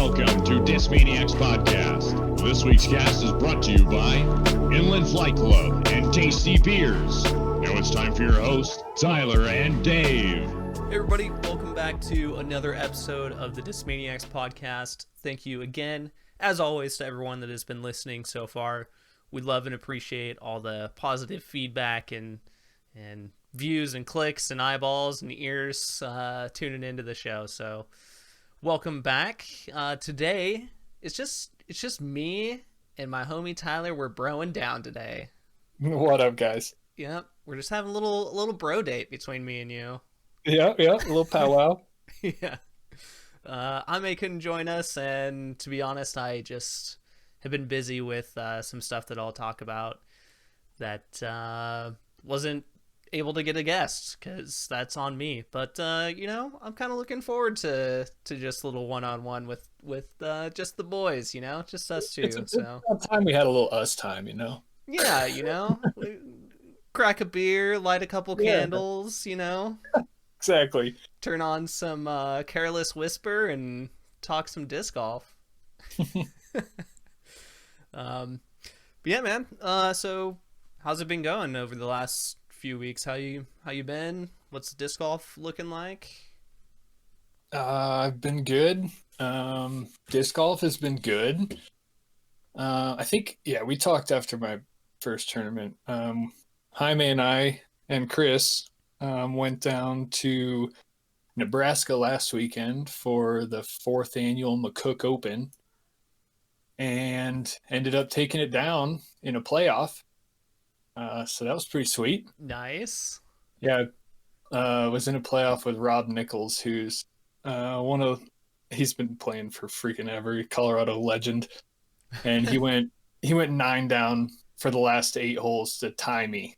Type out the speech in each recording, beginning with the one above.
welcome to Discmaniacs podcast. This week's cast is brought to you by Inland Flight Club and Tasty Beers. Now it's time for your hosts, Tyler and Dave. Hey everybody, welcome back to another episode of the Discmaniacs podcast. Thank you again, as always, to everyone that has been listening so far. We love and appreciate all the positive feedback and views and clicks and eyeballs and ears tuning into the show. So welcome back. Today it's just me and my homie Tyler. We're broing down today. What up, guys? Yep, we're just having a little bro date between me and you. Yeah, a little powwow. Yeah. Ame couldn't join us, and to be honest, I just have been busy with some stuff that I'll talk about that wasn't able to get a guest, because that's on me. But, I'm kind of looking forward to just a little one-on-one with just the boys, just us two. It's about time we had a little us time, Yeah, crack a beer, light a couple candles, Exactly. Turn on some Careless Whisper and talk some disc golf. But yeah, man. So how's it been going over the last few weeks? How you been? What's disc golf looking like? I've been good. Disc golf has been good. I think, we talked after my first tournament. Jaime and I and Chris went down to Nebraska last weekend for the 4th annual McCook Open and ended up taking it down in a playoff. So that was pretty sweet. Nice. Yeah. Was in a playoff with Rob Nichols, who's he's been playing for freaking ever, Colorado legend. And he went 9 down for the last 8 holes to tie me.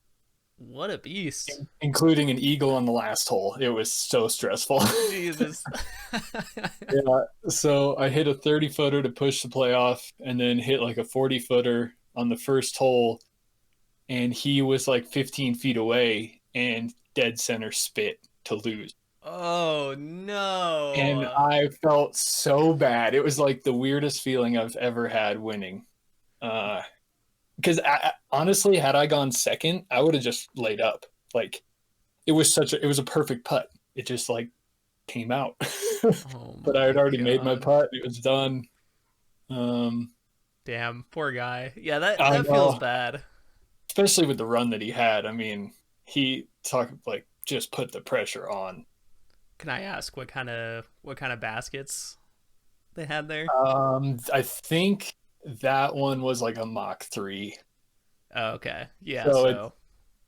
What a beast. Including an eagle on the last hole. It was so stressful. Jesus. Yeah, so I hit a 30-footer to push the playoff and then hit like a 40-footer on the first hole. And he was like 15 feet away and dead center spit to lose. Oh, no. And I felt so bad. It was like the weirdest feeling I've ever had winning. Because honestly, had I gone second, I would have just laid up. Like, it was a perfect putt. It just like came out. But I had already made my putt. It was done. Damn, poor guy. Yeah, that feels bad. Especially with the run that he had. I mean, he just put the pressure on. Can I ask what kind of baskets they had there? I think that one was like a Mach 3. Oh, okay. Yeah. So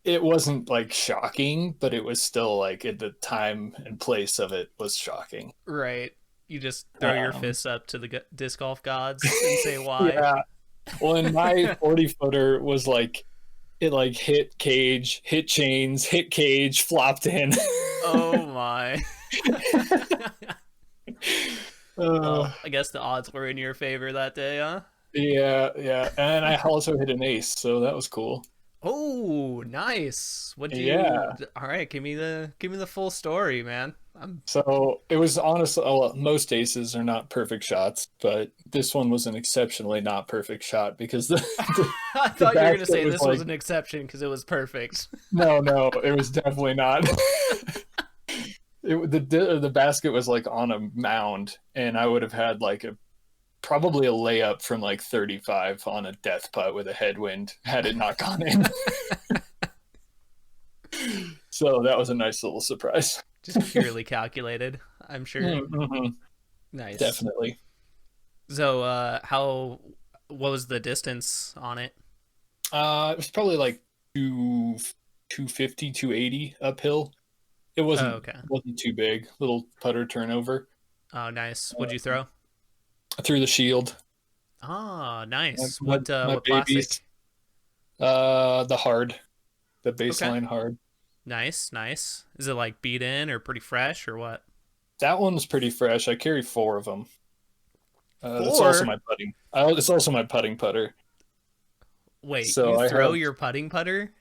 it wasn't like shocking, but it was still like at the time and place of it was shocking. Right. You just throw your fists up to the disc golf gods and say why. Yeah. Well, and my 40-footer was like, it like hit cage, hit chains, hit cage, flopped in. Oh my. Well, I guess the odds were in your favor that day, huh? Yeah. And I also hit an ace, so that was cool. Oh, nice. All right, give me the full story, man. So it was honestly, most aces are not perfect shots, but this one was an exceptionally not perfect shot because I thought you were going to say this was an exception because it was perfect. No, it was definitely not. The basket was like on a mound, and I would have had like probably a layup from like 35 on a death putt with a headwind had it not gone in. So that was a nice little surprise. Just purely calculated, I'm sure. Mm-hmm. Nice. Definitely. So what was the distance on it? It was probably like 250, 280 uphill. It wasn't too big. Little putter turnover. Oh, nice. What'd you throw? I threw the shield. Oh, nice. My What babies. plastic? The hard. The baseline hard. Nice. Is it like beat in or pretty fresh or what? That one's pretty fresh. I carry 4 of them. 4? It's also my putting. It's also my putting putter. Wait, so you throw your putting putter?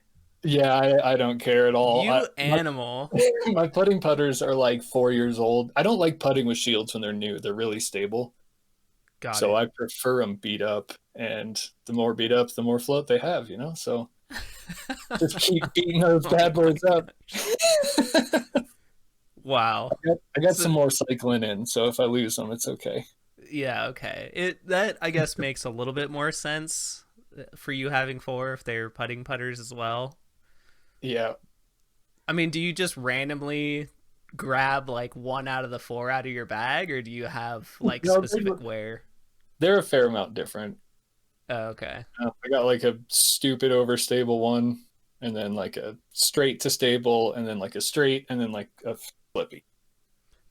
Yeah, I don't care at all. You animal. My putting putters are like 4 years old. I don't like putting with shields when they're new. They're really stable. Got So it. I prefer them beat up, and the more beat up, the more float they have, So just keep beating those Oh bad my boys up. Wow. I got So some more cycling in, so if I lose them, it's okay. yeah, okay. That I guess makes a little bit more sense for you having four if they're putting putters as well. Yeah. I mean, do you just randomly grab like one out of the four out of your bag, or do you have like No, specific wear? they're a fair amount different. Oh, okay. I got like a stupid overstable one, and then like a straight to stable, and then like a straight, and then like a flippy.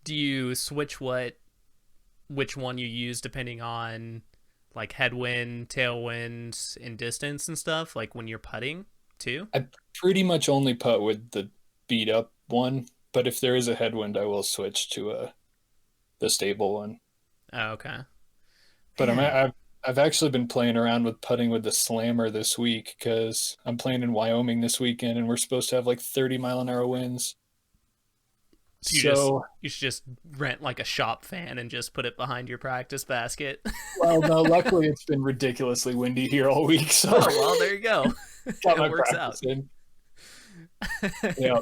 Do you switch which one you use depending on like headwind, tailwind, and distance and stuff, like when you're putting too? I pretty much only putt with the beat up one, but if there is a headwind, I will switch to the stable one. Oh, okay. But Man. I've actually been playing around with putting with the slammer this week because I'm playing in Wyoming this weekend, and we're supposed to have like 30-mile-an-hour winds. So So, you should just rent like a shop fan and just put it behind your practice basket. well, no, luckily it's been ridiculously windy here all week, so Oh well, there you go. got my It works practice out. in. Yeah.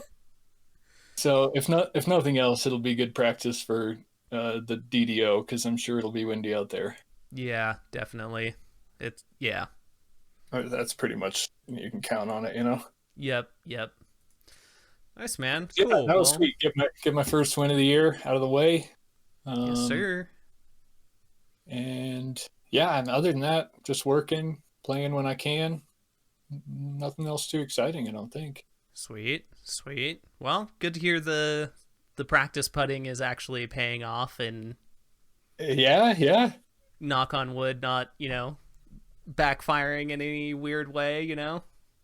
So if nothing else, it'll be good practice for the DDO because I'm sure it'll be windy out there. Yeah, definitely. It's yeah. That's pretty much you can count on it. Yep, yep. Nice, man. Yeah, Cool. that was Well, sweet. Get my first win of the year out of the way. yes, sir. And yeah, and other than that, just working, playing when I can. Nothing else too exciting, I don't think. Sweet, sweet. Well, good to hear the practice putting is actually paying off, and Yeah, yeah. knock on wood, not, backfiring in any weird way.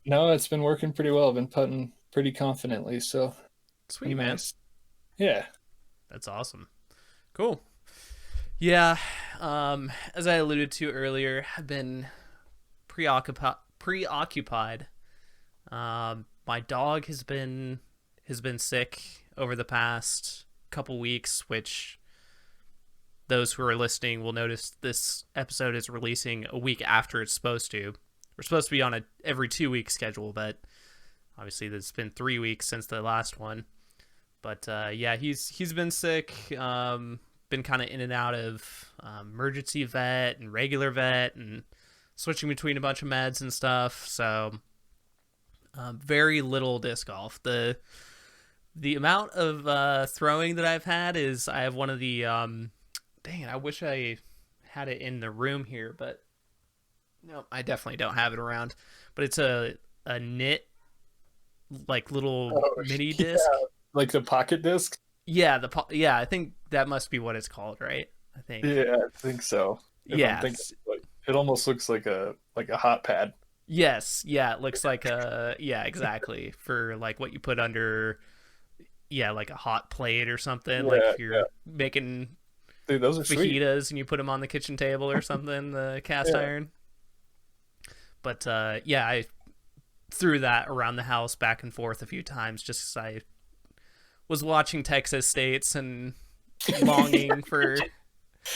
No, it's been working pretty well. I've been putting pretty confidently, so Sweet, been man. nice. Yeah. That's awesome. Cool. Yeah, as I alluded to earlier, I've been preoccupied. My dog has been sick over the past couple weeks, which those who are listening will notice this episode is releasing a week after it's supposed to. We're supposed to be on a every 2 week schedule, but obviously it's been 3 weeks since the last one. But yeah, he's been sick. Been kind of in and out of emergency vet and regular vet, and switching between a bunch of meds and stuff. So very little disc golf. The amount of throwing that I've had is I have one of the dang it, I wish I had it in the room here, but no, I definitely don't have it around. But it's a knit like little mini disc. Yeah, like the pocket disc. Yeah, yeah, I think that must be what it's called, right? I think. Yeah, I think so. If I'm Yeah. thinking, it almost looks like a hot pad. Yes. Yeah, it looks like yeah, exactly. For like what you put under like a hot plate or something, like Yeah, if you're making Dude, those are sweet. fajitas and you put them on the kitchen table or something, the cast Yeah. iron. But yeah, I threw that around the house back and forth a few times just because I was watching Texas States and longing for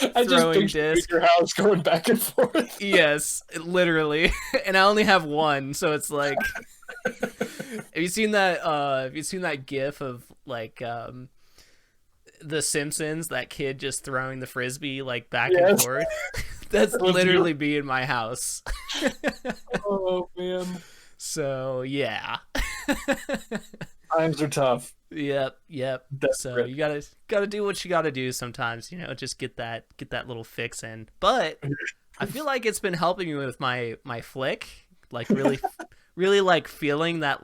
I just throwing pictured disc. your house going back and forth. Yes, literally. And I only have one, so it's like have you seen that gif of like the Simpsons, that kid just throwing the frisbee like back and Yes. forth? That's That was literally be in my house. Oh man, So yeah. times are tough. Yep. So Desperate. you gotta do what you gotta do sometimes, just get that little fix in. But I feel like it's been helping me with my flick, like really really like feeling that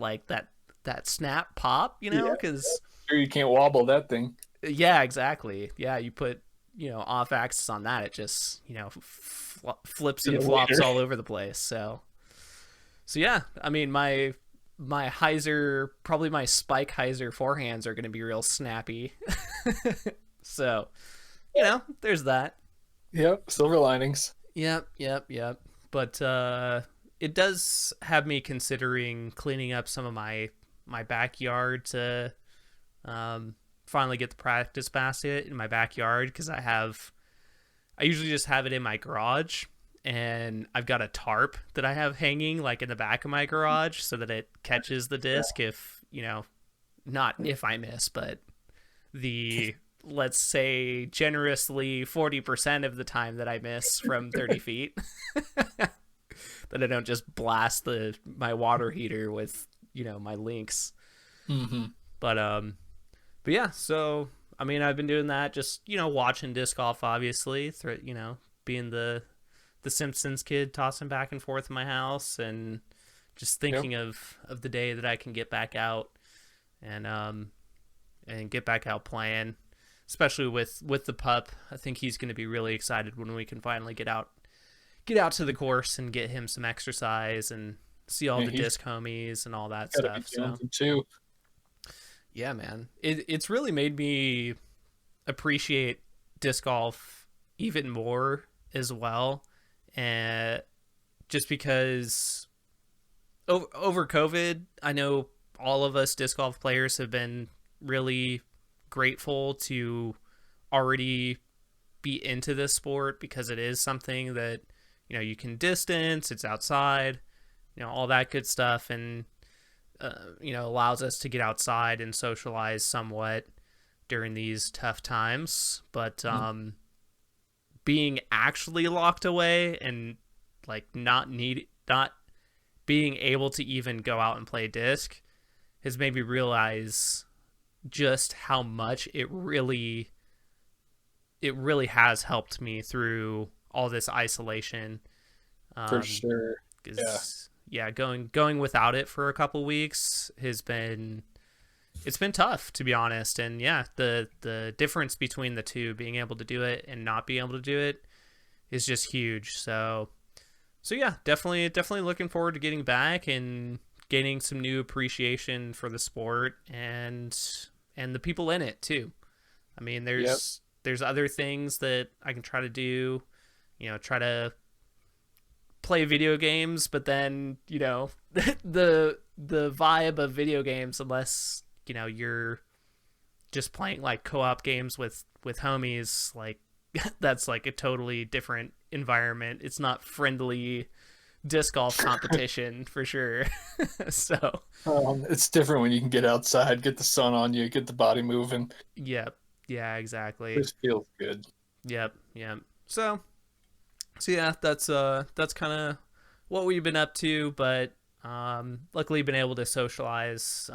snap pop, Yeah. because Sure, you can't wobble that thing. yeah, exactly. Yeah, you put off axis on that, it just flips and Yeah, flops later. all over the place. So yeah, I mean my hyzer, probably my spike hyzer forehands are going to be real snappy. So there's that. Yep, silver linings. Yep. But it does have me considering cleaning up some of my backyard to finally get the practice basket in my backyard, because I I usually just have it in my garage, and I've got a tarp that I have hanging like in the back of my garage so that it catches the disc if, not if I miss, but the, let's say, generously 40% of the time that I miss from 30 feet. That I don't just blast my water heater with, my links. Mm-hmm. But yeah, so I mean, I've been doing that, just watching disc golf, obviously, being the Simpsons kid, tossing back and forth in my house, and just thinking of the day that I can get back out and get back out playing, especially with the pup. I think he's going to be really excited when we can finally get out to the course and get him some exercise and see all the disc homies and all that stuff. So too. Yeah, man, it's really made me appreciate disc golf even more as well, and just because over COVID, I know all of us disc golf players have been really grateful to already be into this sport, because it is something that you can distance, it's outside, all that good stuff, and allows us to get outside and socialize somewhat during these tough times. But being actually locked away and like not being able to even go out and play disc has made me realize just how much it really has helped me through all this isolation. For sure. Yeah, going without it for a couple weeks it's been tough, to be honest. And yeah, the difference between the two, being able to do it and not being able to do it, is just huge. So yeah, definitely looking forward to getting back and gaining some new appreciation for the sport and the people in it too. I mean, there's other things that I can try to do, try to play video games, but then the vibe of video games, unless you're just playing like co-op games with homies, like that's like a totally different environment. It's not friendly disc golf competition for sure. So it's different when you can get outside, get the sun on you, get the body moving. Yeah, exactly. This feels good. Yep. So yeah, that's kind of what we've been up to, but luckily been able to socialize.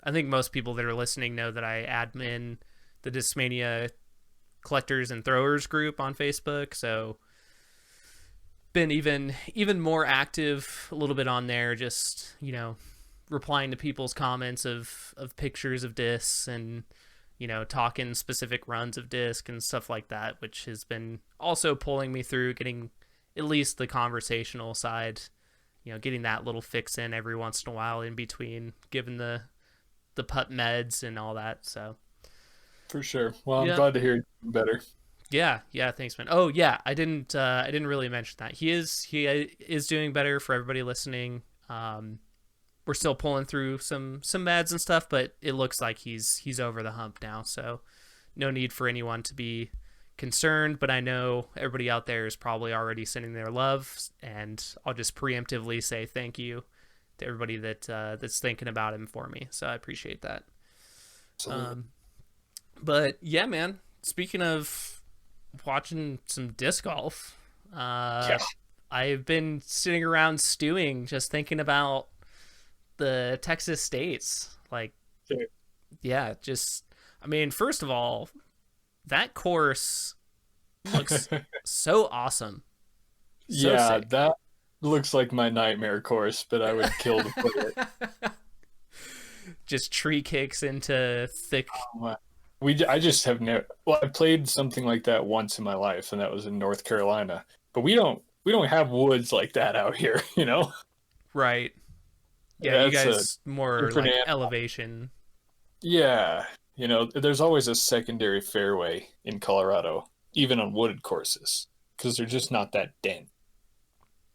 I think most people that are listening know that I admin the Discmania collectors and throwers group on Facebook, so been even more active a little bit on there, just replying to people's comments of pictures of discs and talking specific runs of disc and stuff like that, which has been also pulling me through getting at least the conversational side, getting that little fix in every once in a while in between, given the putt meds and all that. So for sure. Well, I'm glad to hear you better. Yeah, thanks, man. Oh yeah, I didn't really mention that he is doing better. For everybody listening, we're still pulling through some meds and stuff, but it looks like he's over the hump now, so no need for anyone to be concerned. But I know everybody out there is probably already sending their love, and I'll just preemptively say thank you to everybody that's thinking about him for me. So I appreciate that. But yeah, man, speaking of watching some disc golf, I've been sitting around stewing, just thinking about the Texas states. Like, yeah, just, I mean, first of all, that course looks so awesome. So sick. That looks like my nightmare course, but I would kill to play it. Just tree kicks into thick. I just have never. Well, I played something like that once in my life, and that was in North Carolina. But we don't have woods like that out here, Right. Yeah, you guys more like elevation. Yeah, there's always a secondary fairway in Colorado, even on wooded courses, because they're just not that dense.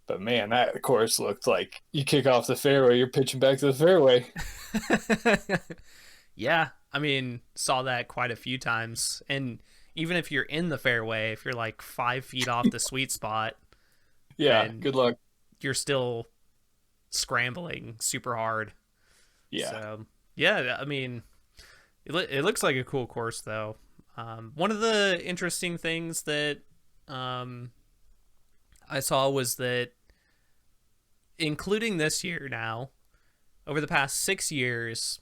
But man, that course looked like you kick off the fairway, you're pitching back to the fairway. Yeah, I mean, saw that quite a few times. And even if you're in the fairway, if you're like 5 feet off the sweet spot, Yeah, then good luck. you're still scrambling super hard. Yeah. So, yeah, I mean, it looks like a cool course, though. One of the interesting things that I saw was that, including this year now, over the past 6 years,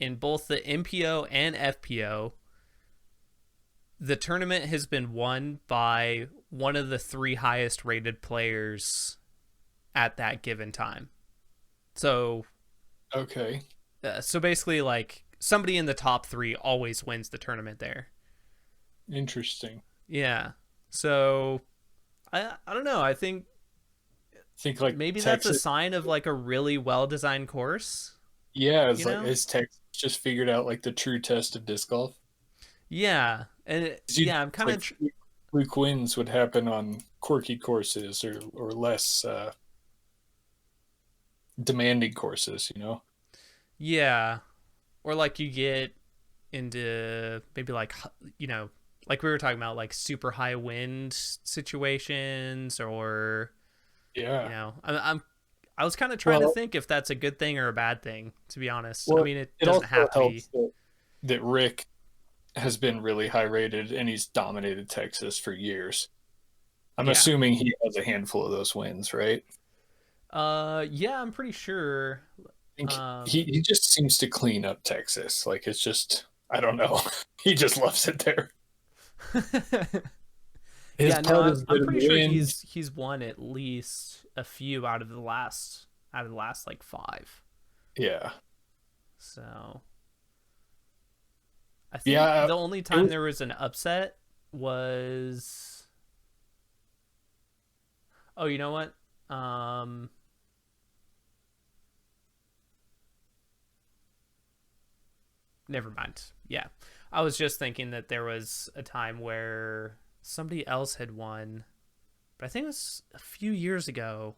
in both the MPO and FPO, the tournament has been won by one of the three highest rated players at that given time. So, Okay. so basically, like, somebody in the top three always wins the tournament there. Interesting. Yeah. So, I don't know. I think Like maybe that's a Texas. sign of like a really well designed course. Yeah, it's You like know? has Texas just figured out like the true test of disc golf? Yeah, and 'Cause yeah, I'm it's kind like of fluke wins would happen on quirky courses or less demanding courses, you know? yeah, or like you get into maybe like you know like we were talking about like super high wind situations or Yeah. I was kind of trying to Well, think if that's a good thing or a bad thing, to be honest. I well, mean, it it doesn't also have to be. helps that Rick has been really high rated and he's dominated Texas for years. I'm Yeah. assuming he has a handful of those wins, right? Yeah, I'm pretty sure. I think Um he just seems to clean up Texas. Like it's just I don't know. He just loves it there. His Yeah, no, putt is I'm good in pretty the sure wind. he's won at least a few out of the last like five. Yeah. So I think Yeah. the only It time was, there was an upset was, oh, you know what? Um Never mind. Yeah. I was just thinking that there was a time where somebody else had won, but I think it was a few years ago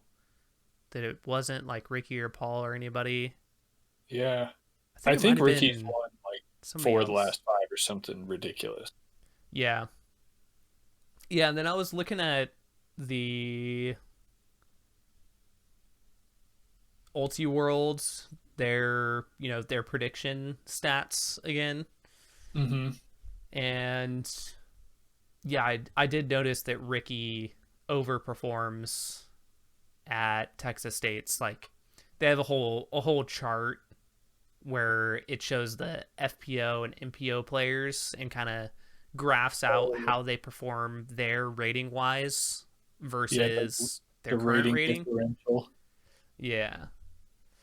that it wasn't like Ricky or Paul or anybody. yeah. I think I it might think have Ricky's been won like somebody four of the else. last five or something ridiculous. Yeah. Yeah, and then I was looking at the Ulti World, their prediction stats again. Mm-hmm. And yeah, I did notice that Ricky overperforms at Texas State's. Like, they have a whole chart where it shows the FPO and MPO players and kind of graphs out Oh, how they perform their rating wise yeah, versus their the current rating rating. differential. Yeah.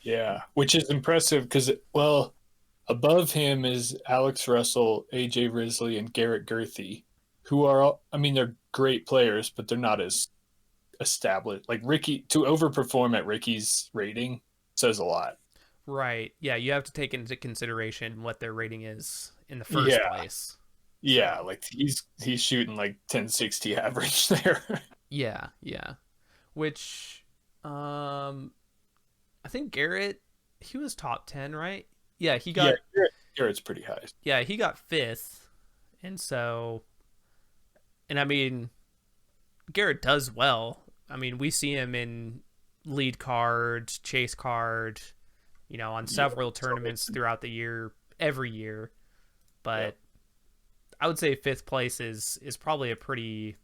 Yeah, which is impressive because, well, above him is Alex Russell, AJ Risley, and Garrett Gurthey, who are, I mean, they're great players, but they're not as established. Like Ricky, to overperform at Ricky's rating says a lot. Right. Yeah, you have to take into consideration what their rating is in the first Yeah, place. yeah, So, like he's shooting like 1060 average there. yeah, yeah. Which I think Garrett, he was top 10, right? Yeah, he Yeah, got Garrett's pretty high. yeah, he got 5th. And so, and I mean, Garrett does well. I mean, we see him in lead card, chase card, on Yeah, several tournaments throughout the year, every year. yeah. But I would say 5th place is probably a pretty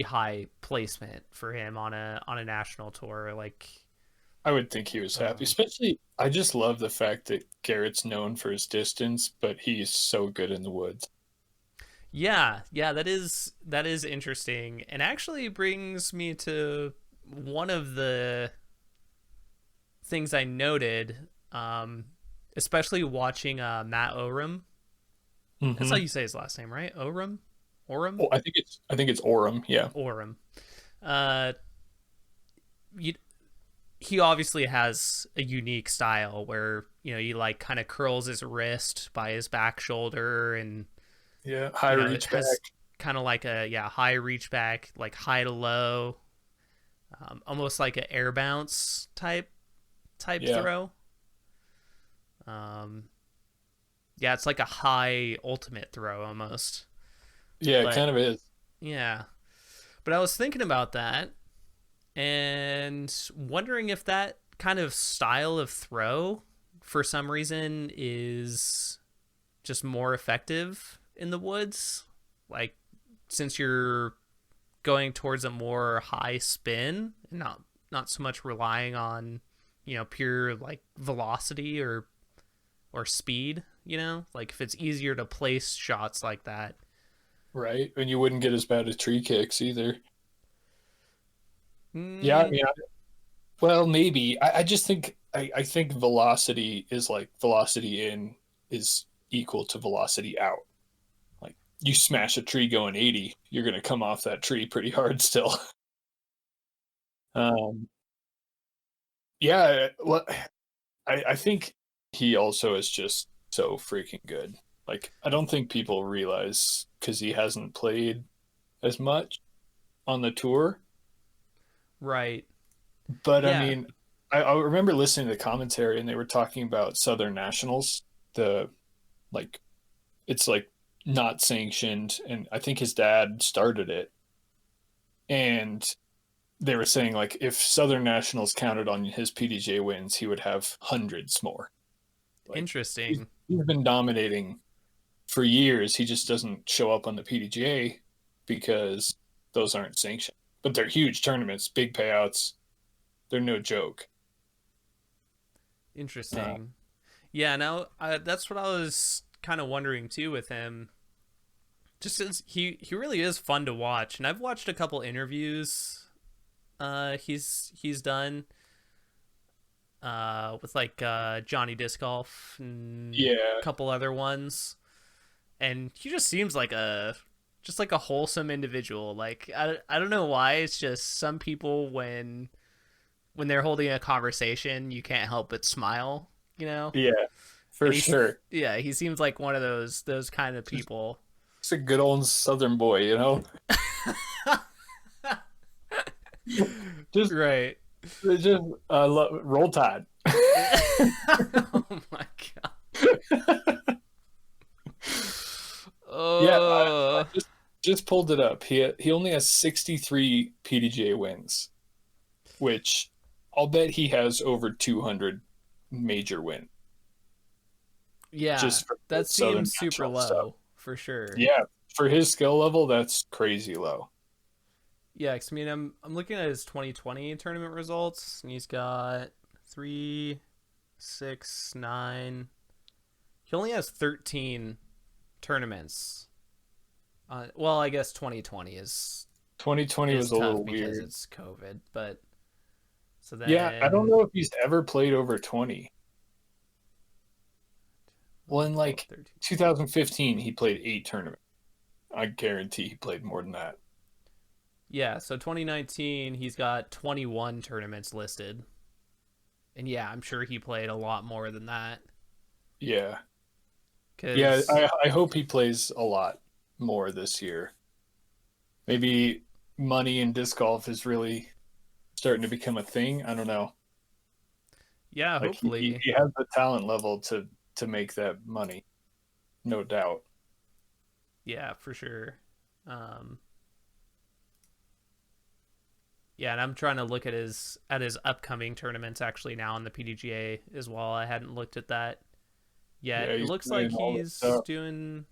high placement for him on a national tour. Like, I would think he was happy. um, Especially, I just love the fact that Garrett's known for his distance, but he's so good in the woods. yeah, that is interesting, and actually brings me to one of the things I noted, especially watching Matt Oram. That's how Mm-hmm. you say his last name, right? Oram, Oram, Oh, I think it's Orem. Yeah, Oram. Uh, you, he obviously has a unique style where he like kind of curls his wrist by his back shoulder, and yeah. High it reach back. has kind of like a high reach back, like high to low, almost like an air bounce type Yeah, throw. Um, Yeah, it's like a high ultimate throw almost. Yeah, it But kind of is. yeah. But I was thinking about that and wondering if that kind of style of throw for some reason is just more effective in the woods. Like since you're going towards a more high spin and not so much relying on, pure like velocity or speed, like if it's easier to place shots like that. Right. And you wouldn't get as bad as tree kicks either. Yeah, I Mm, mean, well, maybe. I just think I think velocity is like velocity in is equal to velocity out. Like you smash a tree going 80, you're gonna come off that tree pretty hard still. Um, yeah, well, I think he also is just so freaking good. Like I don't think people realize because he hasn't played as much on the tour. right. But I Yeah. mean, I remember listening to the commentary and they were talking about Southern Nationals, the like it's like not sanctioned, and I think his dad started it. And they were saying like if Southern Nationals counted on his PDJ wins, he would have hundreds more. Like Interesting. he's been dominating for years. He just doesn't show up on the PDJ because those aren't sanctioned. But they're huge tournaments, big payouts. They're no joke. Uh, Interesting. Yeah, now that's what I was kind of wondering too with him. Just as he really is fun to watch, and I've watched a couple interviews he's done with like Johnny Disc Golf and a yeah, couple other ones, and he just seems like a wholesome individual. Like I don't know why, it's just some people when they're holding a conversation, you can't help but smile, you know? yeah, for And he's sure. yeah, he seems like one of those kind of Just, people. just a good old Southern boy, you know. just, Right. just roll tide. Oh my god. Yeah, I Oh. just pulled it up. He only has 63 PDJ wins, which I'll bet he has over 200 major win Yeah, just for the that Southern seems super National stuff. low for sure. Yeah, for his skill level, that's crazy low. Yeah, 'cause, I mean, I'm looking at his 2020 tournament results, and he's got 3, 6, 9. He only has 13 tournaments. Well, I guess 2020 2020 is was a tough little because weird. it's COVID, but so Yeah, I don't then know if he's ever played over 20. Well, in 12, like 13. 2015, he played 8 tournaments. I guarantee he played more than that. Yeah, so 2019 he's got 21 tournaments listed. And yeah, I'm sure he played a lot more than that Yeah. Yeah, cuz I hope he plays a lot more this year. Maybe money in disc golf is really starting to become a thing. I don't know. yeah, Like hopefully. he has the talent level to make that money, no doubt. Yeah, for sure. Um yeah, and I'm trying to look at his upcoming tournaments actually now on the PDGA as well. I hadn't looked at that yet. Yeah, It he's looks like doing all this he's stuff. doing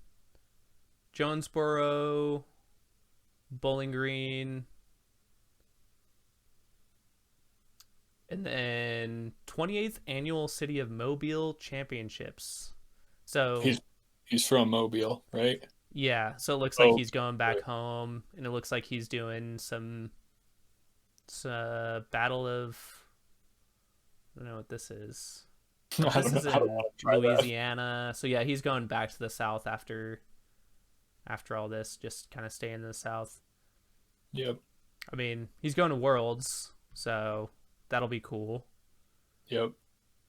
Jonesboro, Bowling Green, and then 28th annual City of Mobile Championships. So He's he's from Mobile, right? yeah, so it looks like Oh, he's going back home, and it looks like he's doing some battle of, I don't know what this is. I This don't know. is I don't in want to try that. Louisiana. So yeah, he's going back to the South after all this, just kind of staying in the South. Yep, I mean, he's going to Worlds, so that'll be cool. yep.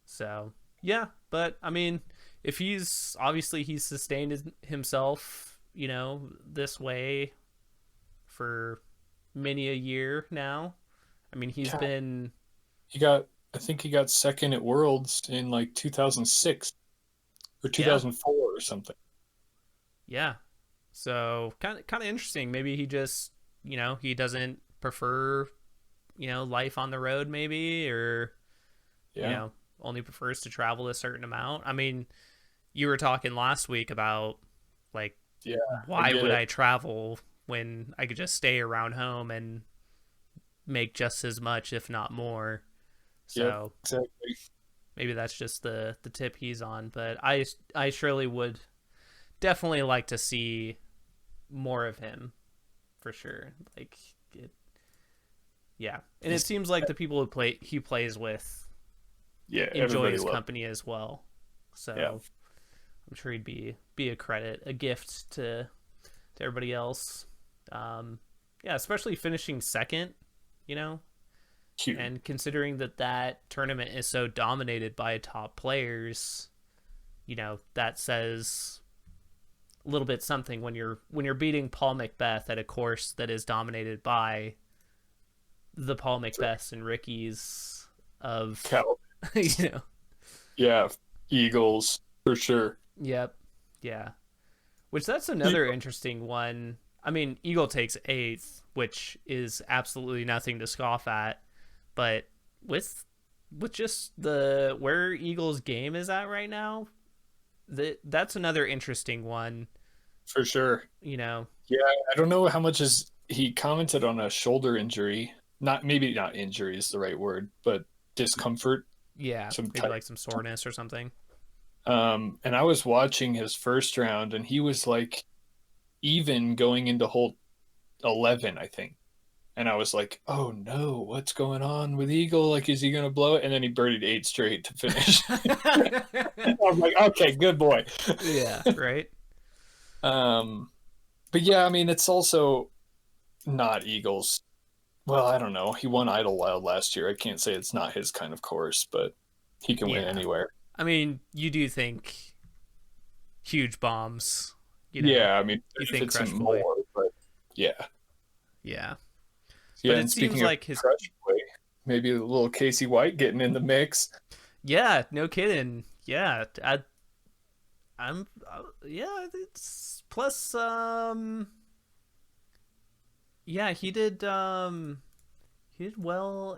So yeah, but I mean, if he's sustained himself, this way for many a year now. I mean, he's God, been he got. I think he got second at Worlds in like 2006 or yeah, 2004 or something. Yeah. So kind of interesting. Maybe he just, he doesn't prefer, life on the road maybe, or, Yeah. only prefers to travel a certain amount. I mean, you were talking last week about like, Yeah. why would I travel when I could just stay around home and make just as much, if not more? Yep, So exactly. maybe that's just the tip he's on. But I surely would definitely like to see more of him for sure. Like it, yeah. And it seems like the people he plays with Yeah, enjoy everybody his loves. company as well. So Yeah. I'm sure he'd be a credit, a gift to everybody else. Yeah, especially finishing second, you know, Huge. and considering that tournament is so dominated by top players, that says a little bit something when you're beating Paul Macbeth at a course that is dominated by the Paul Macbeths and Rickies of Cal. you know. Yeah, Eagles for sure. Yep. Yeah. Which that's another interesting one. I mean, Eagle takes eighth, which is absolutely nothing to scoff at. But with just the where Eagles' game is at right now, that's another interesting one. For sure. Yeah, I don't know how much is he commented on a shoulder injury. Maybe not injury is the right word, but discomfort. Yeah, Some maybe type. like some soreness or something. And I was watching his first round, and he was like even going into hole 11, I think. And I was like, oh no, what's going on with Eagle? Like, is he going to blow it? And then he birdied 8 straight to finish. I was like, okay, good boy. Yeah, right. But yeah, I mean, it's also not Eagles. Well, I don't know. He won Idlewild last year. I can't say it's not his kind of course, but he can win Yeah. anywhere. I mean, you do think huge bombs, Yeah, I mean, you if think it's crush more, play. but yeah. Yeah. Yeah, But and it seems speaking of like his crush play, maybe a little Casey White getting in the mix. Yeah, no kidding. Yeah, yeah, it's plus yeah, he did well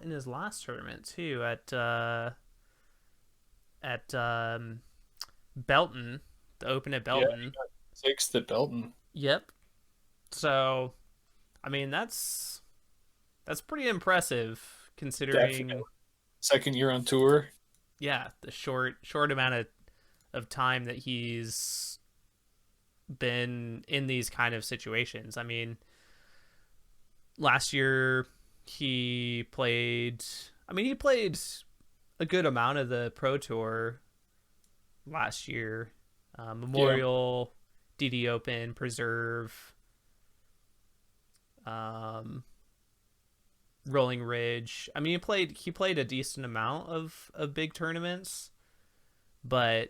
in his last tournament too at Belton, the Open at Yeah, Belton. he got 6th at Belton. Yep. So, I mean, that's pretty impressive considering Definitely. Second year on tour. yeah, the short amount of time that he's been in these kind of situations. I mean, last year he played a good amount of the Pro Tour last year. Memorial, DD Open, Preserve, Rolling Ridge. I mean, he played a decent amount of big tournaments, but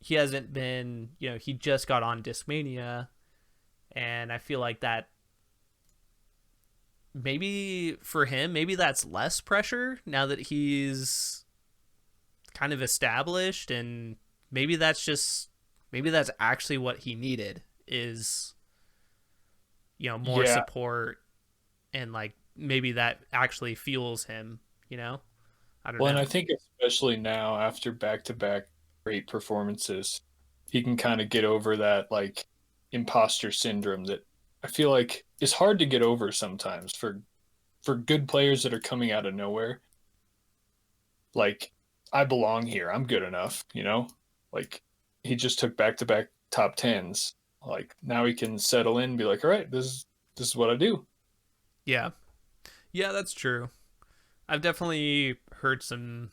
he hasn't been, he just got on Discmania, and I feel like that maybe for him, maybe that's less pressure now that he's kind of established, and maybe that's actually what he needed is more support, and like maybe that actually fuels him, I don't know. And I think especially now after back-to-back great performances, he can kind of get over that like imposter syndrome that I feel like is hard to get over sometimes for good players that are coming out of nowhere. Like, I belong here. I'm good enough, Like, he just took back-to-back top 10s. Like, now he can settle in and be like, all right, this is what I do. Yeah. Yeah, that's true. I've definitely heard some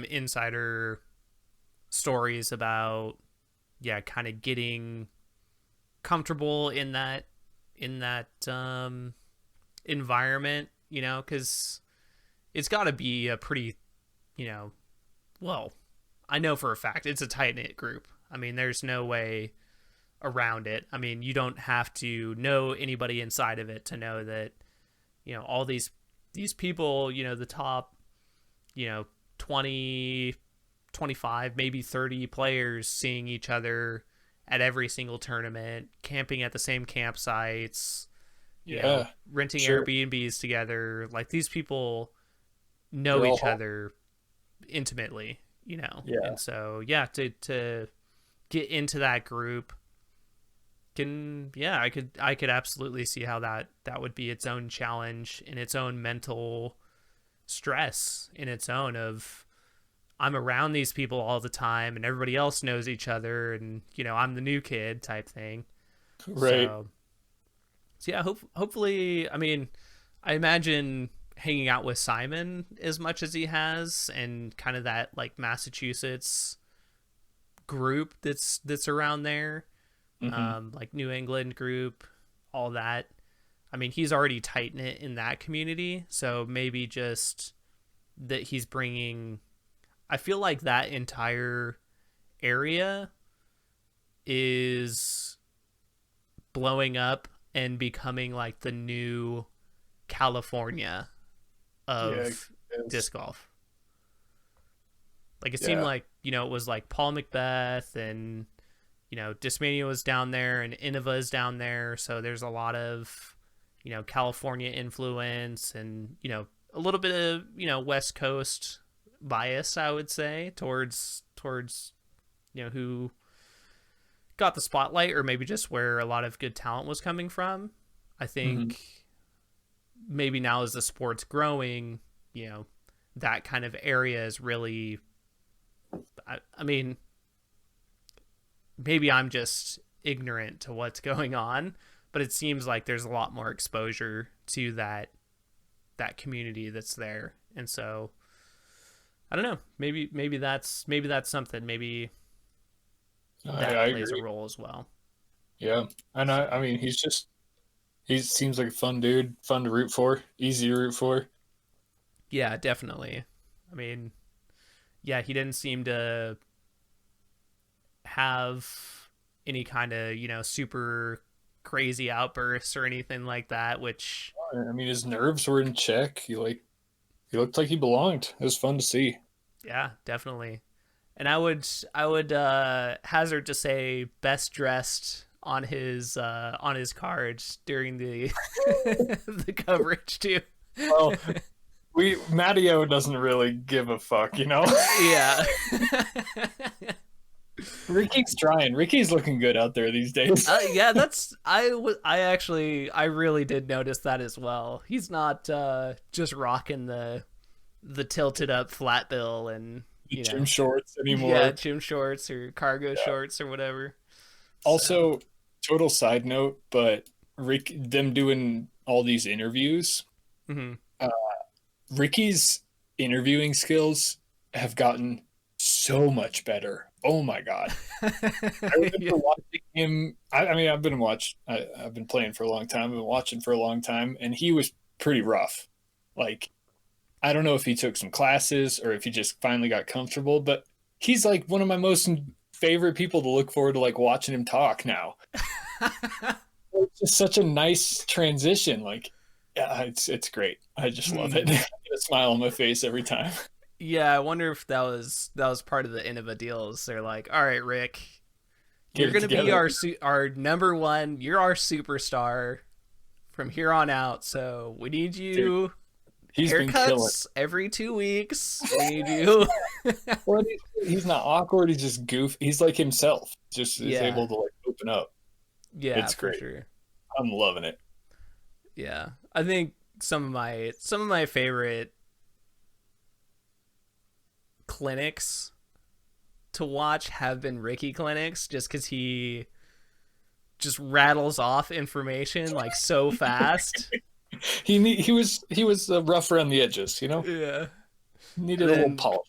insider stories about kind of getting comfortable in that environment, because it's got to be a pretty, well, I know for a fact it's a tight-knit group. I mean, there's no way around it. I mean, you don't have to know anybody inside of it to know that, all these people, the top, 20 25, maybe 30 players seeing each other at every single tournament, camping at the same campsites, renting Airbnbs together. Like, these people know each other intimately, and so to get into that group I could absolutely see how that would be its own challenge and its own mental stress in its own of, I'm around these people all the time and everybody else knows each other, and I'm the new kid type thing, right? So yeah, hopefully, I mean, I imagine hanging out with Simon as much as he has, and kind of that like Massachusetts group that's around there, like New England group, all that. I mean, he's already tight knit in that community, so maybe just that he's bringing. I feel like that entire area is blowing up and becoming like the new California of disc golf. Like, it seemed like, it was like Paul Macbeth and, Discmania was down there and Innova is down there. So there's a lot of, California influence and, a little bit of, West Coast bias, I would say, towards, who got the spotlight, or maybe just where a lot of good talent was coming from. I think maybe now as the sport's growing, that kind of area is really, I mean, maybe I'm just ignorant to what's going on, but it seems like there's a lot more exposure to that community that's there. And so I don't know, maybe that's something, maybe that plays a role as well. Yeah. And I mean, he seems like a fun dude, fun to root for, easy to root for. Yeah, definitely. I mean, yeah, he didn't seem to have any kind of, super crazy outbursts or anything like that, which, I mean, his nerves were in check. He looked like he belonged. It was fun to see. Yeah, definitely. And I would hazard to say best dressed on his cards during the the coverage too. Well, Matteo doesn't really give a fuck, Yeah. Ricky's trying. Ricky's looking good out there these days. Yeah, I really did notice that as well. He's not just rocking the tilted up flat bill and gym shorts anymore. Yeah, gym shorts or cargo shorts or whatever. Also, total side note, but them doing all these interviews, Ricky's interviewing skills have gotten so much better. Oh my god! I remember watching him. I mean, I've been playing for a long time. I've been watching for a long time, and he was pretty rough. Like, I don't know if he took some classes or if he just finally got comfortable, but he's like one of my most favorite people to look forward to, like, watching him talk now. It's just such a nice transition. Like, yeah, it's great. I just love it. I get a smile on my face every time. Yeah, I wonder if that was part of the Innova deals. They're like, all right, Rick, you're going to be our number one. You're our superstar from here on out. So we need you. Dude, he's haircuts every 2 weeks. We need you. Well, he's not awkward. He's just goofy. He's like himself. Just is able to, like, open up. Yeah, it's great. Sure. I'm loving it. Yeah, I think some of my favorite clinics to watch have been Ricky clinics, just because he just rattles off information like so fast. he was rough around the edges, Yeah, needed a little polish.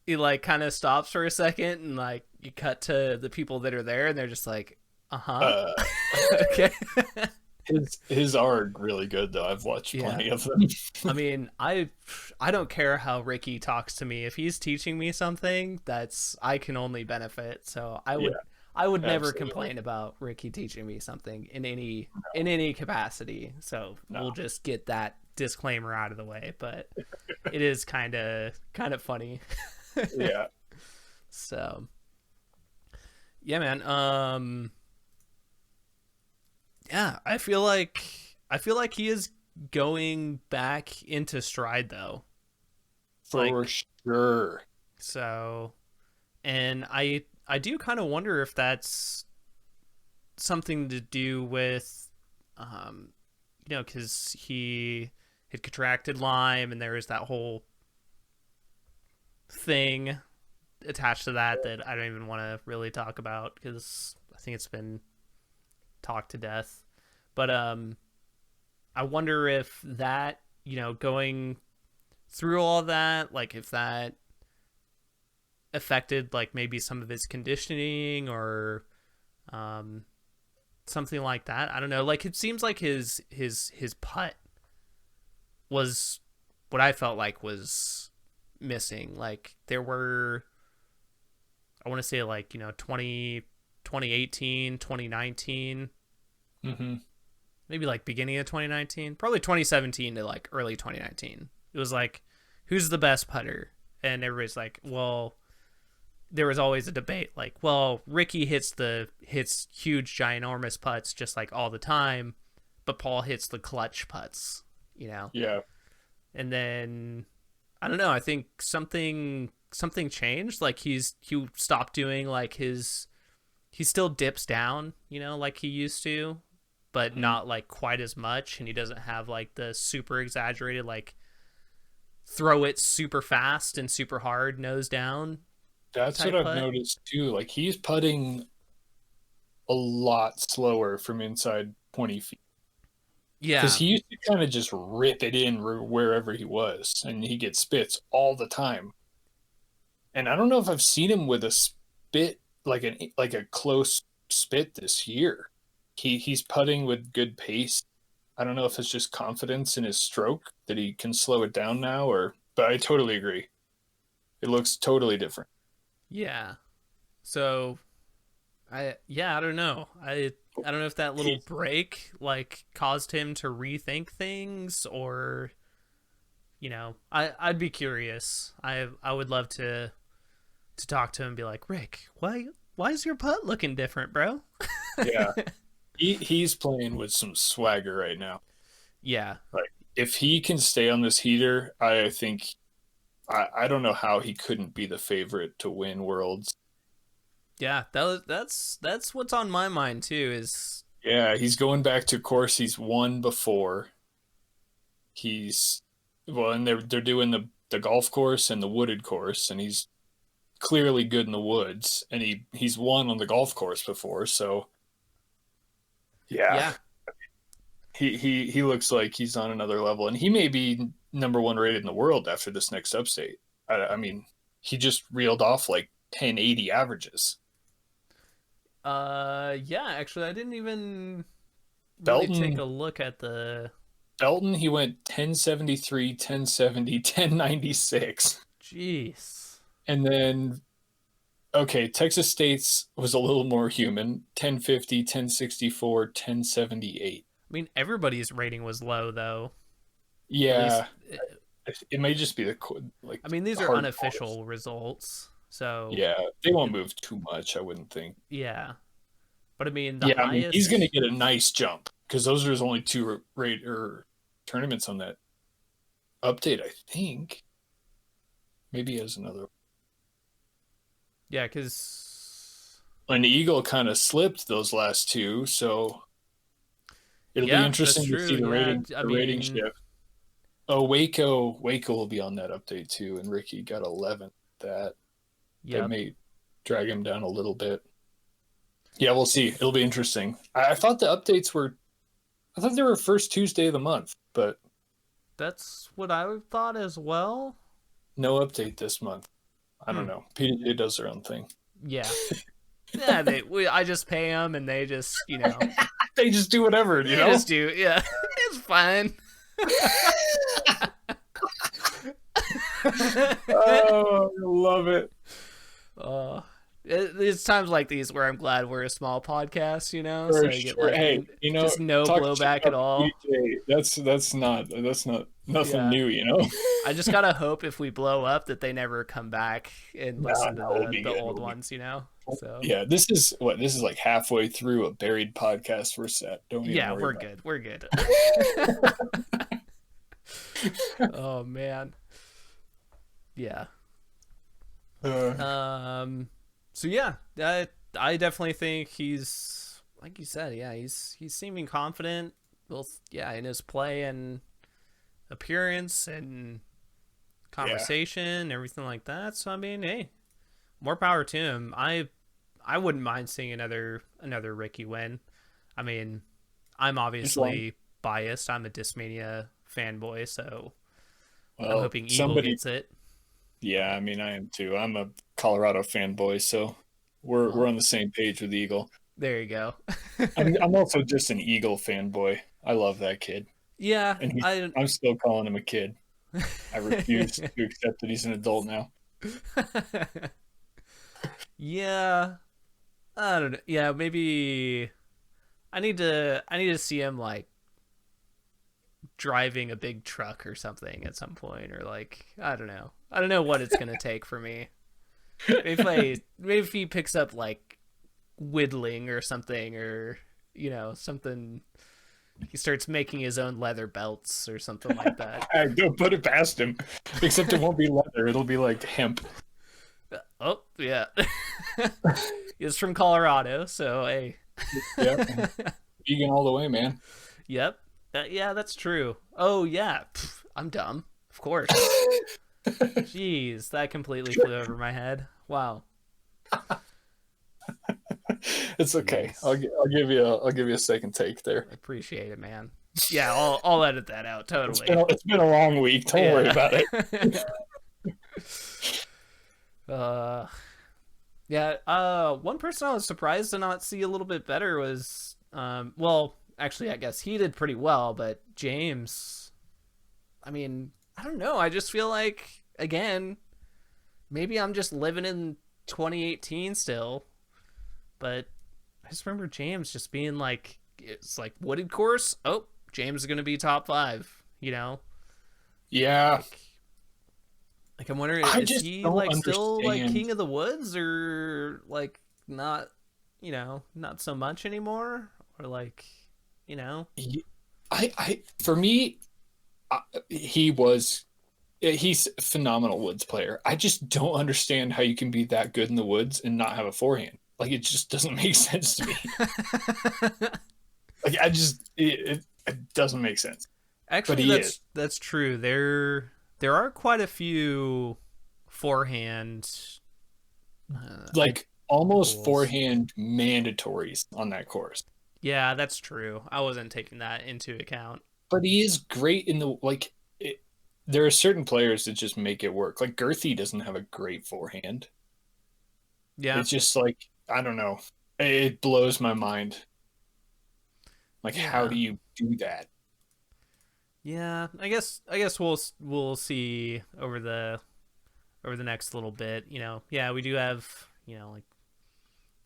He like kind of stops for a second, and like you cut to the people that are there, and they're just like, okay. His are really good though. I've watched plenty of them. I mean, I don't care how Ricky talks to me. If he's teaching me something, I can only benefit. So I would never complain about Ricky teaching me something in any capacity. So we'll just get that disclaimer out of the way. But it is kind of funny. Yeah. So, yeah, man. Yeah, I feel like he is going back into stride though. For sure. So, and I do kind of wonder if that's something to do with, because he had contracted Lyme, and there was that whole thing attached to that I don't even want to really talk about because I think it's been talked to death. But I wonder if that, going through all that, like if that affected like maybe some of his conditioning or something like that. I don't know. Like it seems like his putt was what I felt like was missing. Like there were, I want to say like, 2018, 2019, maybe like beginning of 2019, probably 2017 to like early 2019. It was like, who's the best putter? And everybody's like, well, there was always a debate like, well, Ricky hits huge, ginormous putts just like all the time, but Paul hits the clutch putts, Yeah. And then I don't know, I think something changed. Like he stopped doing like he still dips down, like he used to, but not like quite as much, and he doesn't have like the super exaggerated like throw it super fast and super hard nose down. That's what I've noticed too. Like he's putting a lot slower from inside 20 feet. Yeah. Because he used to kind of just rip it in wherever he was, and he gets spits all the time. And I don't know if I've seen him with a spit like a close spit this year. He's putting with good pace. I don't know if it's just confidence in his stroke that he can slow it down now, but I totally agree. It looks totally different. Yeah. So I don't know. I don't know if that little break like caused him to rethink things, or I'd be curious. I would love to talk to him and be like, Rick, why is your putt looking different, bro? Yeah. He's playing with some swagger right now. Yeah. Like if he can stay on this heater, I think I don't know how he couldn't be the favorite to win Worlds. Yeah, that's what's on my mind too. Yeah, he's going back to a course he's won before. And they're doing the golf course and the wooded course, and he's clearly good in the woods, and he's won on the golf course before, so yeah. He looks like he's on another level, and he may be number one rated in the world after this next upstate. I mean, he just reeled off like 1080 averages. Yeah, actually, I didn't even really Belton, take a look at the Belton. He went 1073, 1070, 1096. Jeez. And then, okay, Texas State's was a little more human. 1050, 1064, 1078. I mean, everybody's rating was low, though. Yeah. It may just be I mean, these are unofficial results, so yeah, they won't move too much, I wouldn't think. Yeah, but I mean, the highest... he's going to get a nice jump because those are his only two tournaments on that update, I think. Maybe he has another. Yeah, because an Eagle kind of slipped those last two, so it'll be interesting to see the rating shift. Oh, Waco will be on that update too, and Ricky got 11th. That may drag him down a little bit. Yeah, we'll see. It'll be interesting. I thought the updates they were first Tuesday of the month, but that's what I thought as well. No update this month. I don't know. PDJ does their own thing. Yeah. Yeah, I just pay them, and they just, they just do whatever, They just do, yeah. It's fine. Oh, I love it. It's times like these where I'm glad we're a small podcast, so For you get sure. like Hey, just no talk shit blowback at about all. DJ. That's not nothing Yeah. new. I just gotta hope if we blow up that they never come back and Nah, listen to no, we'll be the good. old ones. So Yeah, this is like halfway through a buried podcast we're set. Don't even yeah, worry we're about good. We're good. Oh man. Yeah. it. So yeah, I definitely think he's like you said. Yeah, he's seeming confident, both in his play and appearance and conversation, everything like that. So I mean, hey, more power to him. I wouldn't mind seeing another Ricky win. I mean, I'm obviously biased. I'm a Discmania fanboy, so I'm hoping Eagle gets it. Yeah, I mean, I am too. I'm a Colorado fanboy, so we're on the same page with Eagle. There you go. I'm also just an Eagle fanboy. I love that kid, Yeah, and I'm still calling him a kid. I refuse to accept that he's an adult now. Yeah, I don't know. Yeah, maybe I need to see him like driving a big truck or something at some point, or like I don't know what it's gonna take for me. Maybe if he picks up like whittling or something, or something. He starts making his own leather belts or something like that. Don't put it past him. Except it won't be leather. It'll be like hemp. Oh yeah. He's from Colorado, so hey. Yeah. Vegan all the way, man. Yep. Yeah, that's true. Oh yeah. I'm dumb. Of course. Jeez, that completely flew over my head. Wow. It's okay. Jeez. I'll give you a second take there. I appreciate it, man. Yeah, I'll edit that out totally. It's been a long week. Don't worry about it. One person I was surprised to not see a little bit better was well, actually I guess he did pretty well, but James, I mean, I don't know, I just feel like again, maybe I'm just living in 2018 still, but I just remember James just being like, it's like wooded course, oh, James is going to be top 5, Yeah. Like I'm wondering, is he like still like king of the woods, or like not, not so much anymore, or like, For me, he's a phenomenal woods player. I just don't understand how you can be that good in the woods and not have a forehand. Like it just doesn't make sense to me. Like it doesn't make sense. Actually, that's true. There are quite a few forehand, like almost rules. Forehand mandatories on that course. Yeah, that's true. I wasn't taking that into account. But he is great in the there are certain players that just make it work. Like Girthy doesn't have a great forehand. Yeah, it's just like I don't know. It blows my mind. Like, how do you do that? Yeah, I guess we'll see over the next little bit. Yeah, we do have like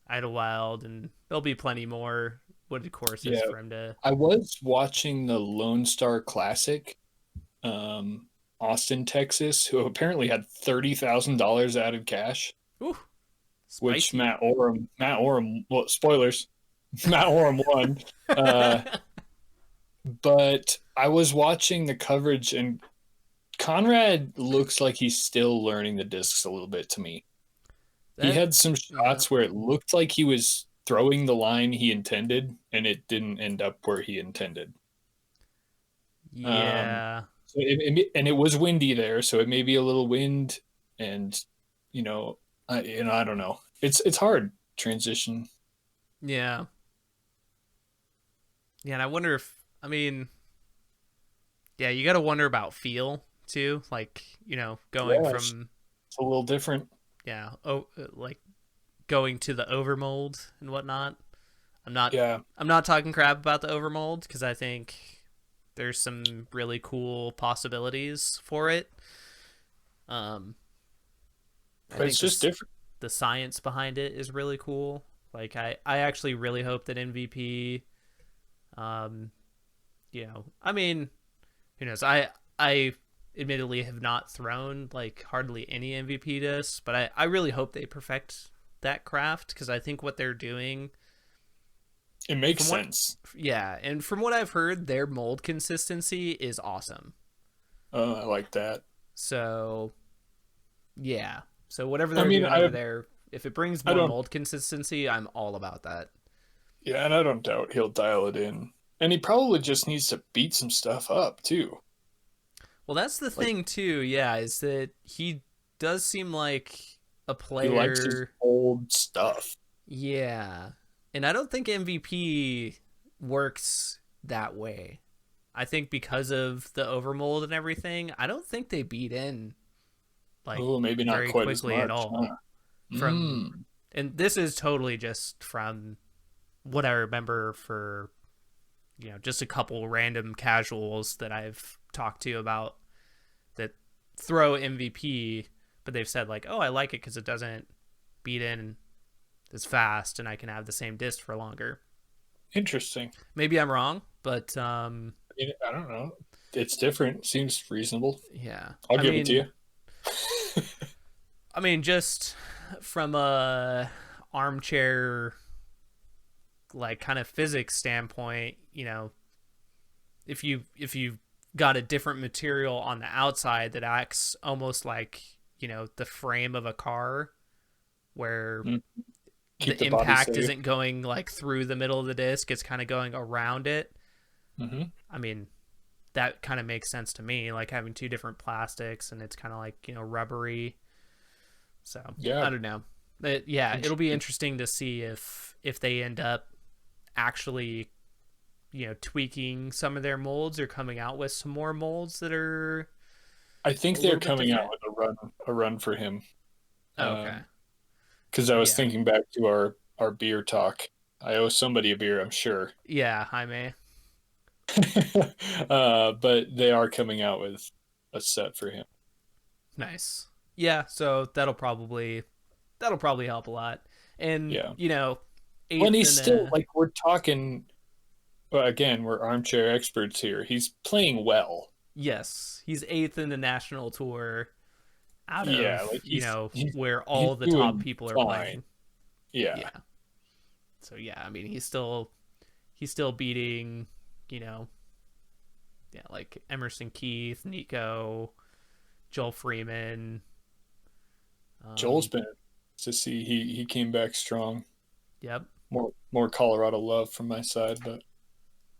Idlewild, and there'll be plenty more wooded courses for him to. I was watching the Lone Star Classic, Austin, Texas, who apparently had $30,000 out of cash. Ooh, which Matt Oram, well, spoilers, Matt Oram won. But I was watching the coverage, and Conrad looks like he's still learning the discs a little bit to me. He had some shots where it looked like he was throwing the line he intended, and it didn't end up where he intended. Yeah. And it was windy there, so it may be a little wind, and I don't know. It's hard transition. Yeah. Yeah, and I wonder if you got to wonder about feel too, like going from it's a little different. Yeah, like going to the overmold and whatnot. I'm not talking crap about the overmold because I think there's some really cool possibilities for it. But it's just different. the science behind it is really cool. Like I actually really hope that MVP, I mean, who knows? I admittedly have not thrown like hardly any MVP discs, but I really hope they perfect that craft, because I think what they're doing, it makes sense. Yeah, and from what I've heard, their mold consistency is awesome. Oh, I like that. So, yeah. So whatever they're doing over there, if it brings more mold consistency, I'm all about that. Yeah, and I don't doubt he'll dial it in. And he probably just needs to beat some stuff up, too. Well, that's the thing, too, yeah, is that he does seem like a player... He likes his old stuff. Yeah. And I don't think MVP works that way. I think because of the overmold and everything, I don't think they beat in like maybe not very quite quickly as much, at all. Huh? And this is totally just from what I remember for just a couple random casuals that I've talked to about that throw MVP, but they've said like, oh, I like it because it doesn't beat in as fast and I can have the same disc for longer. Interesting. Maybe I'm wrong, but I don't know. It's different. Seems reasonable. Yeah. I'll give it to you. I mean, just from a armchair, like kind of physics standpoint, if you got a different material on the outside that acts almost like, the frame of a car, where the impact isn't going like through the middle of the disc, it's kind of going around it. Mm-hmm. I mean, that kind of makes sense to me, like having two different plastics and it's kind of like, rubbery. So yeah, I don't know. But yeah, it'll be interesting to see if they end up actually, tweaking some of their molds or coming out with some more molds that are. I think they're coming out with a run for him. Okay. Because I was thinking back to our beer talk. I owe somebody a beer, I'm sure. Yeah, Jaime. But they are coming out with a set for him. Nice. Yeah, so that'll probably help a lot. And when he's still like, we're talking. Well, again, we're armchair experts here. He's playing well. Yes, he's 8th in the national tour. Out of where all the top people are playing. Yeah. So yeah, I mean he's still beating, like Emerson Keith, Nico, Joel Freeman. Joel's been to see he came back strong. Yep. More Colorado love from my side, but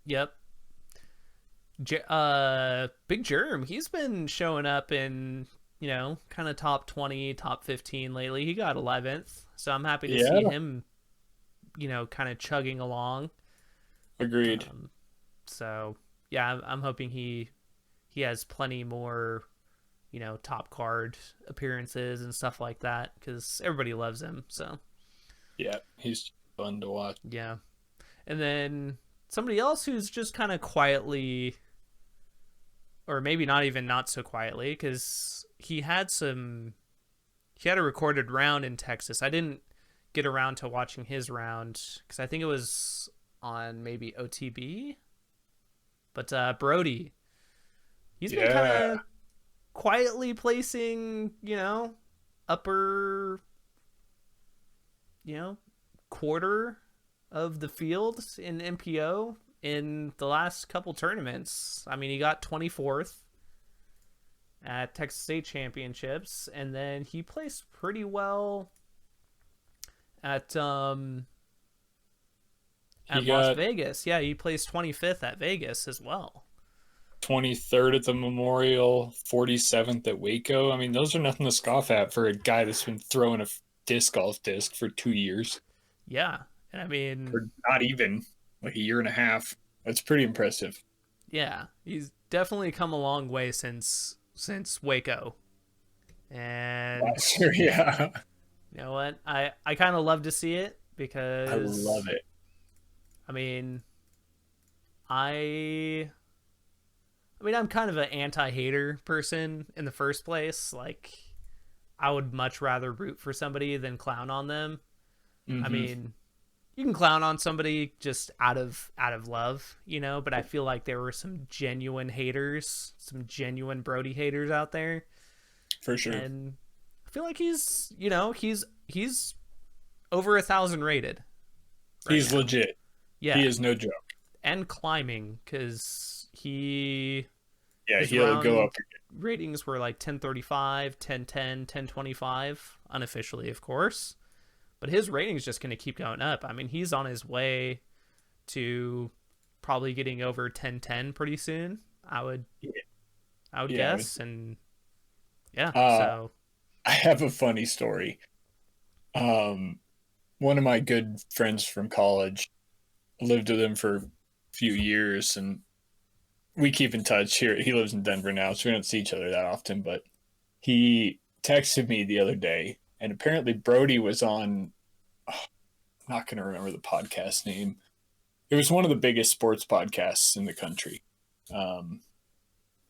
yep. Big Germ, he's been showing up in kind of top 20, top 15 lately. He got 11th, so I'm happy to see him, kind of chugging along. Agreed. So yeah, I'm hoping he has plenty more, top card appearances and stuff like that, because everybody loves him. So yeah, he's fun to watch. Yeah, and then somebody else who's just kind of quietly, or maybe not so quietly, because he had a recorded round in Texas. I didn't get around to watching his round because I think it was on maybe OTB. But Brody, he's been kind of quietly placing, upper, quarter of the field in MPO in the last couple tournaments. I mean, he got 24th at Texas State Championships, and then he placed pretty well at Las Vegas. Yeah, he placed 25th at Vegas as well. 23rd at the Memorial, 47th at Waco. I mean, those are nothing to scoff at for a guy that's been throwing a disc golf disc for 2 years. Yeah, and I mean, or not even like a year and a half. That's pretty impressive. Yeah, he's definitely come a long way since Waco. And sure, yeah. You know what? I kind of love to see it because I love it. I mean, I'm kind of an anti-hater person in the first place. Like, I would much rather root for somebody than clown on them. I Mm-hmm. mean, you can clown on somebody just out of love, but I feel like there were some genuine haters, some genuine Brody haters out there. For sure. And I feel like he's over 1,000 rated He's now. legit. Yeah. He is no joke. And climbing, because his He'll go up. ratings were like 1035, 1010, 1025, unofficially, of course. But his rating's just going to keep going up. I mean, he's on his way to probably getting over 1010 pretty soon. I would guess. And so I have a funny story. One of my good friends from college, lived with him for a few years, and we keep in touch here. He lives in Denver now, so we don't see each other that often, but he texted me the other day, and apparently Brody was on, I'm not going to remember the podcast name. It was one of the biggest sports podcasts in the country. And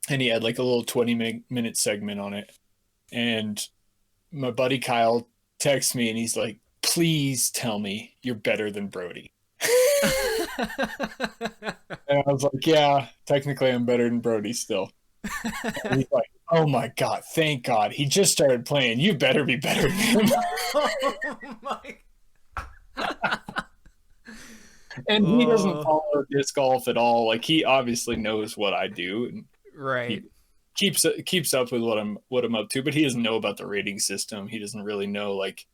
he had like a little 20-minute segment on it. And my buddy Kyle texts me and he's like, please tell me you're better than Brody. And I was like, yeah, technically I'm better than Brody still. And he's like, oh my God, thank God. He just started playing. You better be better than him. Oh my. And he doesn't follow disc golf at all. Like, he obviously knows what I do. And Right. he keeps up with what I'm up to, but he doesn't know about the rating system. He doesn't really know like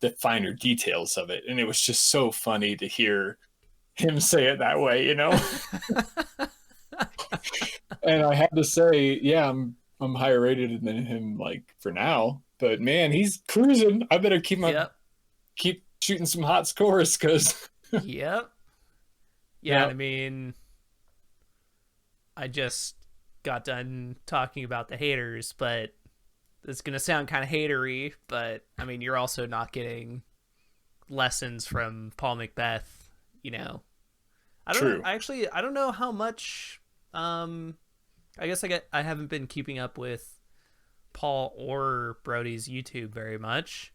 the finer details of it. And it was just so funny to hear him say it that way, you know? And I had to say, yeah, I'm higher rated than him, like, for now. But man, he's cruising. I better keep shooting some hot scores, because Yep. Yeah, Yep. I mean, I just got done talking about the haters, but it's going to sound kind of hatery, but I mean, you're also not getting lessons from Paul Macbeth, I don't know how much I guess I haven't been keeping up with Paul or Brody's YouTube very much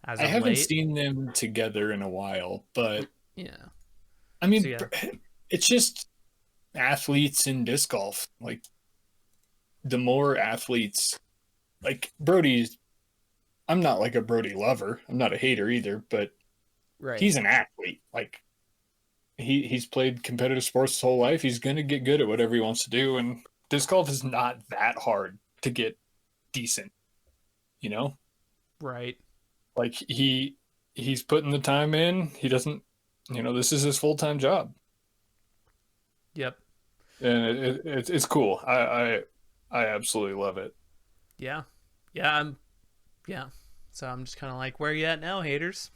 as I of haven't late. seen them together in a while. But Yeah. I mean, So, yeah. it's just athletes in disc golf. Like, the more athletes, like Brody's, I'm not like a Brody lover. I'm not a hater either, but Right. he's an athlete. Like, he's played competitive sports his whole life. He's going to get good at whatever he wants to do. And disc golf is not that hard to get decent, you know? Right. Like, he's putting the time in. He doesn't, this is his full-time job. Yep. And it's cool. I absolutely love it. Yeah. Yeah. So I'm just kind of like, where you at now, haters?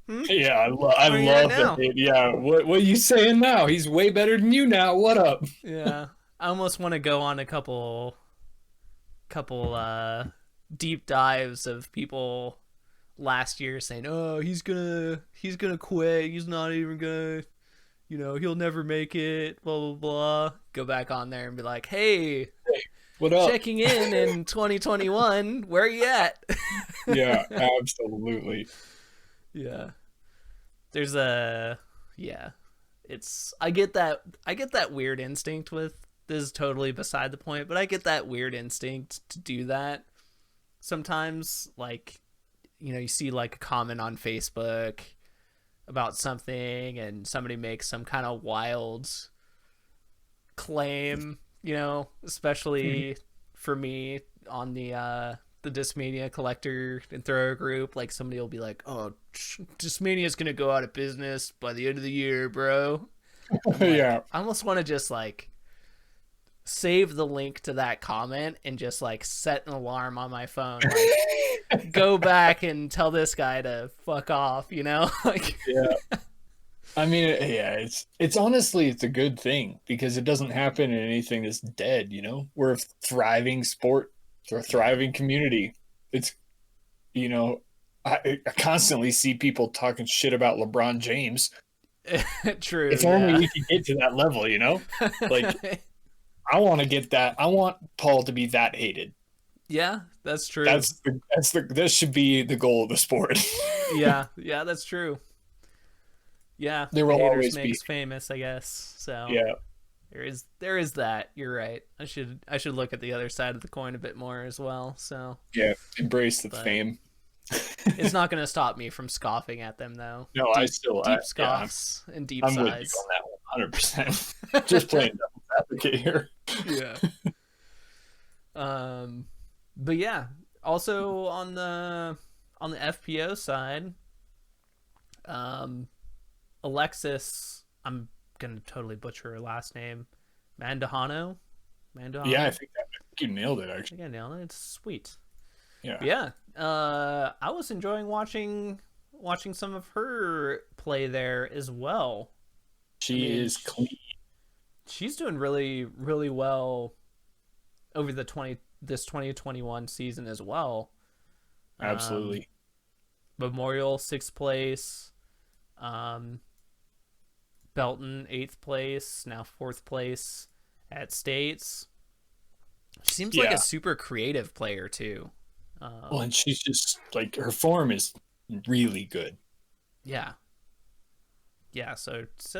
Yeah, I Where you at now? love it. Yeah, what are you saying now? He's way better than you now. What up? Yeah. I almost want to go on a couple deep dives of people last year saying, "Oh, he's gonna quit. He's not even gonna, he'll never make it." Blah blah blah. Go back on there and be like, "Hey, What up? checking in 2021. Where you at?" Yeah, absolutely. Yeah. There's I get that weird instinct with this is totally beside the point, but I get that weird instinct to do that sometimes. Like, you see like a comment on Facebook about something and somebody makes some kind of wild claim, especially for me on the Discmania collector and thrower group. Like, somebody will be like, "Oh, Discmania's gonna go out of business by the end of the year, bro." Like, Yeah. I almost want to just like save the link to that comment and just like set an alarm on my phone, like, go back and tell this guy to fuck off, like. Yeah. I mean, yeah, it's honestly, it's a good thing, because it doesn't happen in anything that's dead, We're a thriving sport, we're a thriving community. It's, I constantly see people talking shit about LeBron James. True. If only we could get to that level, Like, I want to get that. I want Paul to be that hated. Yeah, that's true. That should be the goal of the sport. Yeah, that's true. Yeah, There the will haters always be. makes famous, I guess. So Yeah. there is that. You're right. I should look at the other side of the coin a bit more as well. So, Yeah. Embrace the but fame. it's not going to stop me from scoffing at them though. No, Deep yeah, scoffs and deep I'm with you sighs. on that 100%. Just playing devil's advocate here. Yeah. But yeah, also on the FPO side, Alexis, I'm gonna totally butcher her last name, Mandahano. Yeah, I think you nailed it I actually. think I nailed it. It's sweet. Yeah. But yeah, I was enjoying watching some of her play there as well. She is clean. She's doing really, really well over this 2021 season as well. Absolutely. Memorial 6th place, Belton 8th place, now 4th place at States. She seems like a super creative player too. Well, and she's just like, her form is really good. Yeah. So it's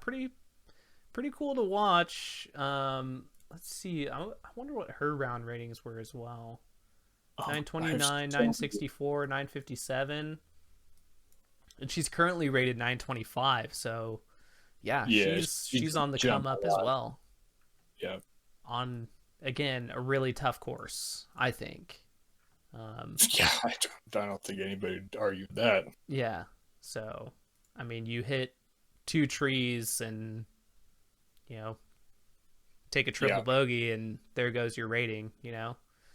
pretty cool to watch. Let's see. I wonder what her round ratings were as well. 929, 964, 957. And she's currently rated 925, so yeah, she's on the come up as well. Yeah. On, again, a really tough course, I think. Yeah, I don't think anybody would argue that. Yeah. So, I mean, you hit 2 trees and, take a triple bogey and there goes your rating,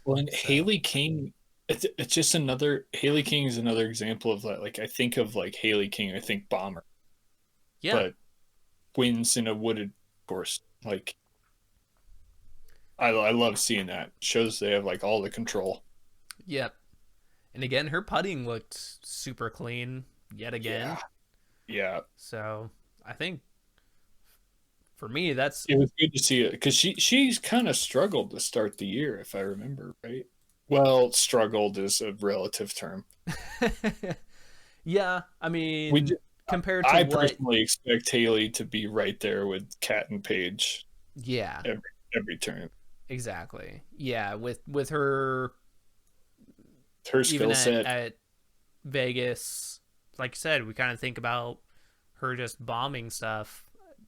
Well, and Haley King, it's just Haley King is another example of that. Like, I think of like Haley King, I think bomber. Yeah. But wins in a wooded course. Like, I love seeing that. Shows they have like all the control. Yep. And again, her putting looked super clean yet again. Yeah. So I think for me, it was good to see it because she's kind of struggled to start the year, if I remember right. Well, struggled is a relative term. Yeah, I mean, compared to personally expect Haley to be right there with Kat and Paige. Yeah. Every turn. Exactly. Yeah, with her skill set at Vegas, like you said, we kind of think about her just bombing stuff.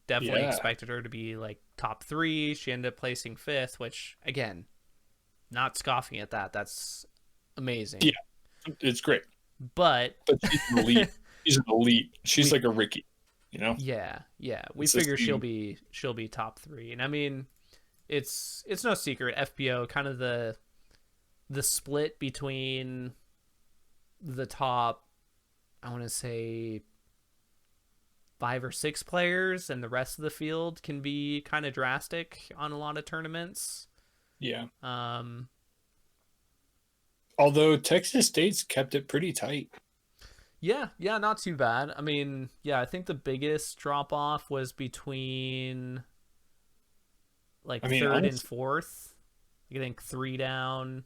Definitely expected her to be like top 3. She ended up placing 5th, which again, not scoffing at that. That's amazing. Yeah, it's great. But she's an elite. She's an elite. She's like a Ricky, Yeah. We figure she'll be top 3, and I mean, it's no secret. FPO kind of the split between the top, I want to say 5 or 6 players and the rest of the field can be kind of drastic on a lot of tournaments. Yeah. Although Texas State's kept it pretty tight. Yeah, not too bad. I mean, I think the biggest drop off was between like 3rd and 4th. I think 3 down,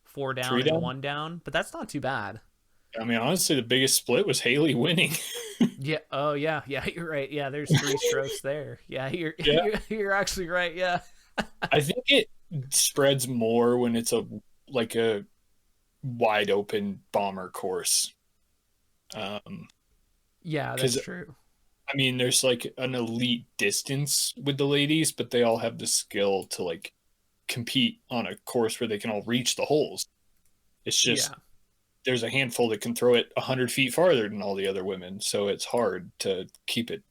4 down, and 1 down, but that's not too bad. I mean, honestly, the biggest split was Haley winning. Yeah. Oh, yeah. Yeah, you're right. Yeah, there's 3 strokes there. Yeah, you're actually right. Yeah. I think it spreads more when it's a wide open bomber course. Yeah, that's true. I mean, there's like an elite distance with the ladies, but they all have the skill to like compete on a course where they can all reach the holes. It's just there's a handful that can throw it 100 feet farther than all the other women, so it's hard to keep it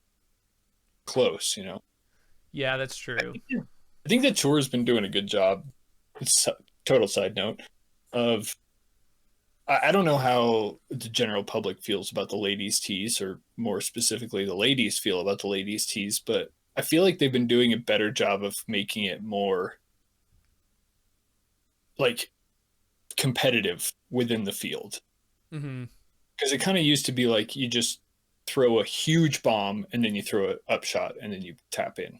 close, Yeah, that's true. I think the tour has been doing a good job. It's a total side note of I don't know how the general public feels about the ladies' tees, or more specifically, the ladies feel about the ladies' tees, but I feel like they've been doing a better job of making it more like competitive within the field. Mm-hmm. Because it kind of used to be like you just throw a huge bomb and then you throw an upshot and then you tap in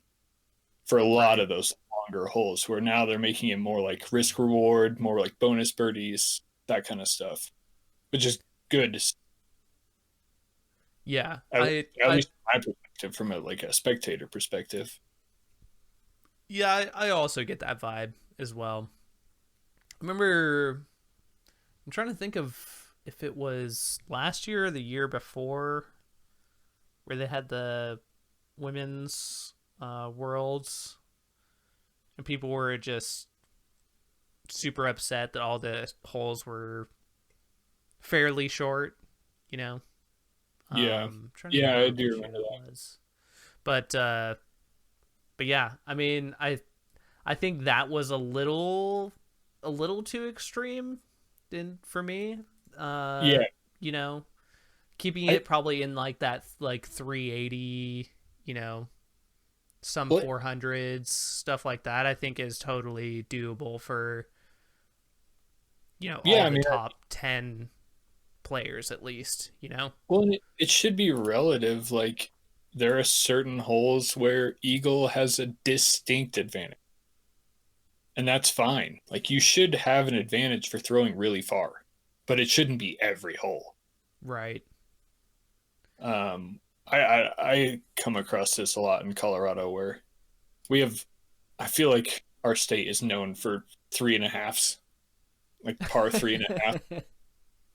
for a lot of those longer holes, where now they're making it more like risk reward, more like bonus birdies, that kind of stuff, which is good. Yeah, At least from my perspective, from a spectator perspective. yeah, I also get that vibe as well. I remember, I'm trying to think of if it was last year or the year before, where they had the women's worlds, and people were just super upset that all the holes were fairly short. You know, Yeah, trying to yeah, I remember do which year remember it that. was, but yeah, I mean, I think that was a little too extreme for me. Yeah, You know, keeping I it probably in like that like 380, you know, some but 400s, stuff like that, I think is totally doable for, yeah, all I the mean, top 10 players at least, you know? well, it should be relative. Like there are certain holes where Eagle has a distinct advantage, and that's fine. Like you should have an advantage for throwing really far, but it shouldn't be every hole. Right. Um, I come across this a lot in Colorado where we have. I feel like our state is known for three and a halves, like par three and a half.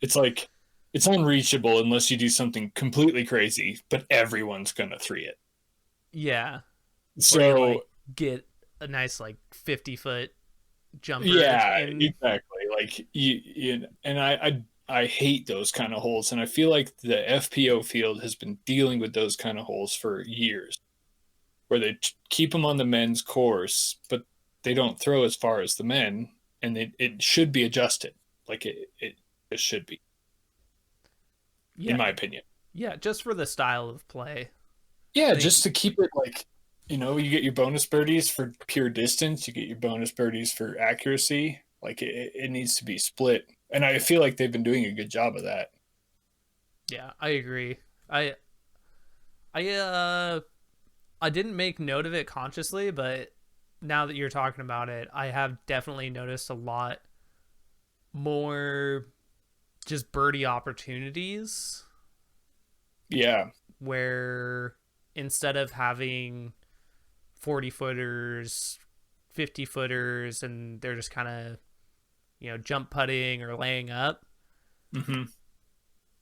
It's like it's unreachable unless you do something completely crazy, but everyone's gonna three it. Yeah. Or you So like get a nice like 50-foot jumper yeah, in. exactly. Like and I hate those kind of holes, and I feel like the FPO field has been dealing with those kind of holes for years, where they keep them on the men's course, but they don't throw as far as the men, and it should be adjusted. Like it should be, in Yeah. my opinion. Yeah, just for the style of play. Yeah, I think just to keep it like, you get your bonus birdies for pure distance, you get your bonus birdies for accuracy. Like it needs to be split. And I feel like they've been doing a good job of that. yeah, I agree. I I uh I didn't make note of it consciously, but now that you're talking about it, I have definitely noticed a lot more just birdie opportunities Yeah. where instead of having 40 footers, 50 footers, and they're just kind of, jump putting or laying up, Hmm.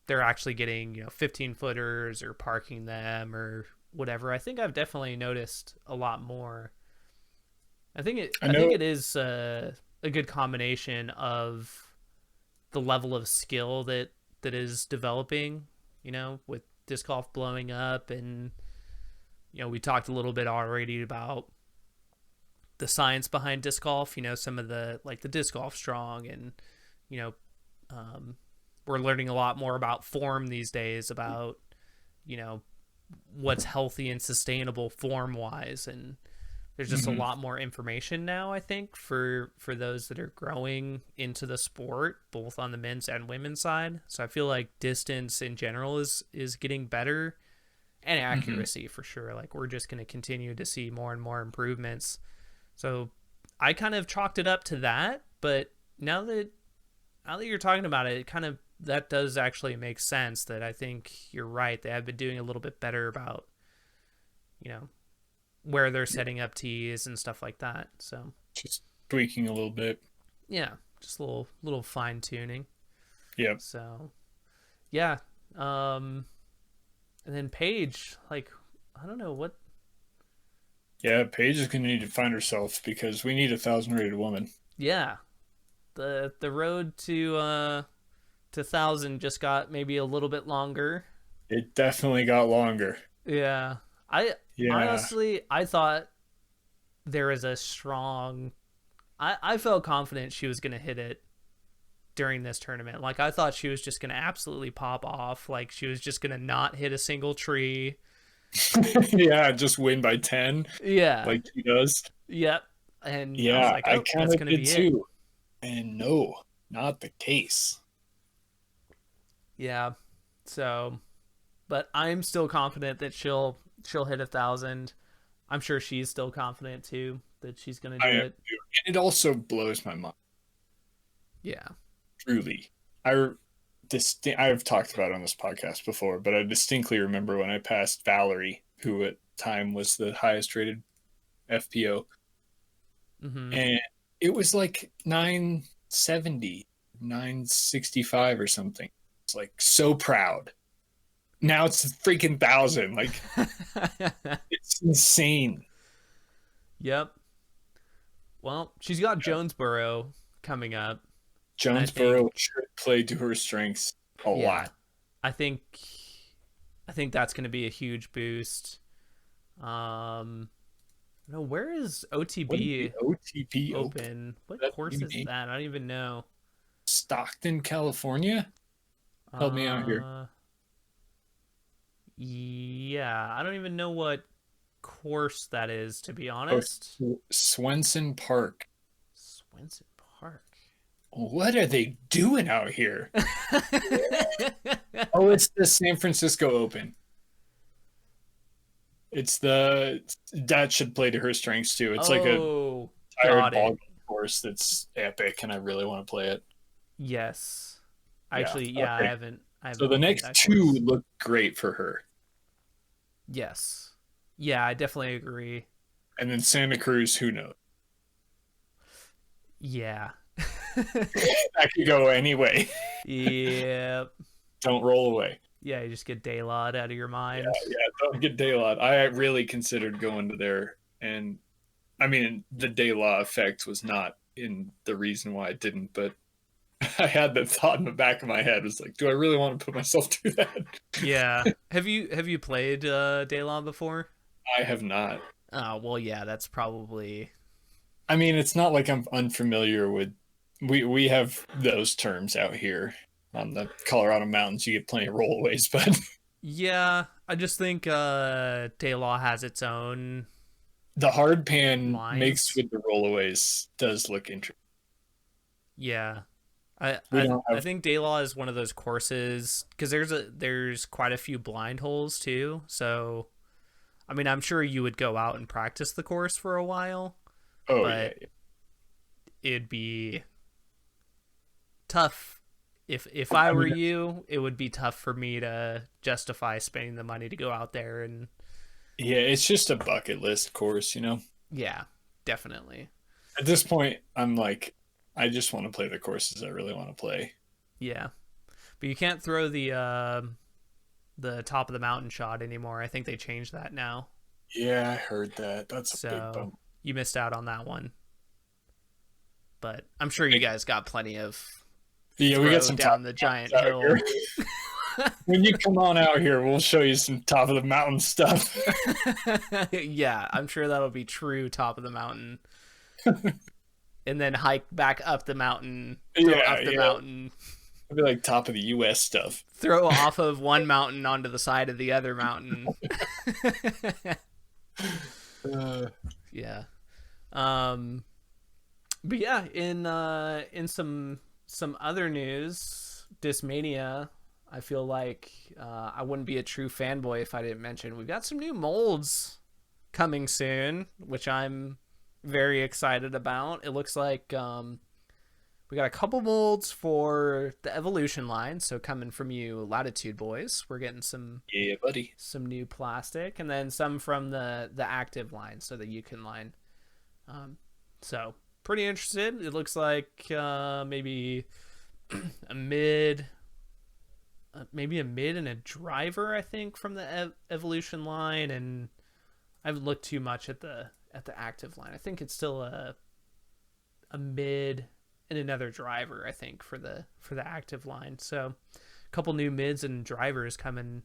they're actually getting, 15 footers or parking them or whatever. I think I've definitely noticed a lot more. I I think know. it is a good combination of the level of skill that is developing, with disc golf blowing up, and we talked a little bit already about the science behind disc golf. Some of the like the disc golf strong, and you know, um, we're learning a lot more about form these days, about you know what's healthy and sustainable form wise, and there's just a Hmm. lot more information now, I think, for those that are growing into the sport, both on the men's and women's side. So I feel like distance in general is getting better, and Hmm. accuracy for sure. Like we're just going to continue to see more and more improvements. So I kind of chalked it up to that, but now that you're talking about it, it kind of that does actually make sense. That I think you're right. They have been doing a little bit better about, you know, where they're setting up tees and stuff like that. So Just tweaking a little bit. yeah, just a little fine tuning. Yep. So yeah, and then Paige, like I don't know what. Yeah, Paige is going to need to find herself because we need 1,000 rated woman. Yeah, the road to 1,000 just got maybe a little bit longer. It definitely got longer. Yeah, I Yeah. honestly I thought there was a strong. I felt confident she was gonna hit it during this tournament. Like I thought she was just gonna absolutely pop off. Like she was just gonna not hit a single tree. Yeah, just win by 10 Yeah. like he does. Yep. And I was Yeah, like, I oh, kind that's of gonna did be it. too. And no, not the case. Yeah. So, but I'm still confident that she'll hit 1,000. I'm sure she's still confident too that she's gonna I do am it. too. And it also blows my mind. Yeah. Truly. I've talked about it on this podcast before, but I distinctly remember when I passed Valerie, who at the time was the highest rated FPO, Mm-hmm. and it was like 970, 965 or something. It's like so proud. Now it's freaking 1,000. Like, it's insane. Yep. Well, she's got Jonesboro coming up. I Jonesboro think, should play to her strengths a yeah, lot. I think, I think that's going to be a huge boost. No, where is What is the OTB OTP Open? open? What That course new is name? that? I don't even know. Stockton, California? Help me out here. Yeah, I don't even know what course that is, to be Oh, honest. Swenson Park. Swenson Park. What are they doing out here? Oh, it's the San Francisco Open. That should play to her strengths too. It's like a Oh, tired got ball it. course that's epic, and I really want to play it. Yes. Yeah. Actually, yeah, I Okay. haven't. I haven't So the looked at next that two course. look great for her, Yes. Yeah, I definitely agree. and then Santa Cruz, who knows? Yeah. That could go anyway. Yep. Don't roll away. Yeah, you just get Daylod out of your Yeah, mind. yeah. Don't get Daylaw. I really considered going to there, and I mean the Daylaw effect was not in the reason why I didn't, but I had that thought in the back of my head. Was like, do I really want to put myself through that? Yeah. Have you played Daylod before? I have not. Oh, well, yeah, that's probably. I mean, it's not like I'm unfamiliar with. We have those terms out here on the Colorado mountains. You get plenty of rollaways, but Yeah, I just think Daylaw has its own the hard pan mixed lines. with the rollaways does look interesting. Yeah. I, We I don't I have. think Daylaw is one of those courses because there's quite a few blind holes too. So I mean, I'm sure you would go out and practice the course for a while, Oh yeah, but it'd be tough. If I I were mean, you, it would be tough for me to justify spending the money to go out there and yeah. It's just a bucket list course, you know. yeah, definitely. At this point, I'm like, I just want to play the courses I really want to play. Yeah. But you can't throw the top of the mountain shot anymore. I think they changed that now. Yeah, I heard that. That's a big So bump. you missed out on that one. But I'm sure you guys got plenty of Yeah, we throw got some top down the giant out hill. here. When you come on out here, we'll show you some top of the mountain stuff. Yeah, I'm sure that'll be true top of the mountain. And then hike back up the mountain, throw Yeah, up the yeah. mountain, It'll be like top of the U.S. stuff. throw off of one mountain onto the side of the other mountain. Yeah. But yeah, in some other news, Discmania, I feel like I wouldn't be a true fanboy if I didn't mention we've got some new molds coming soon, which I'm very excited about. It looks like we got a couple molds for the Evolution line, so coming from you Latitude boys, we're getting some Yeah, buddy. new plastic, and then some from the active line, so the Yukon line. So pretty interested. It looks like maybe a mid, maybe a mid and a driver, I think, from the Evolution line, and I haven't looked too much at the active line. I think it's still a mid and another driver, I think, for the active line. So a couple new mids and drivers coming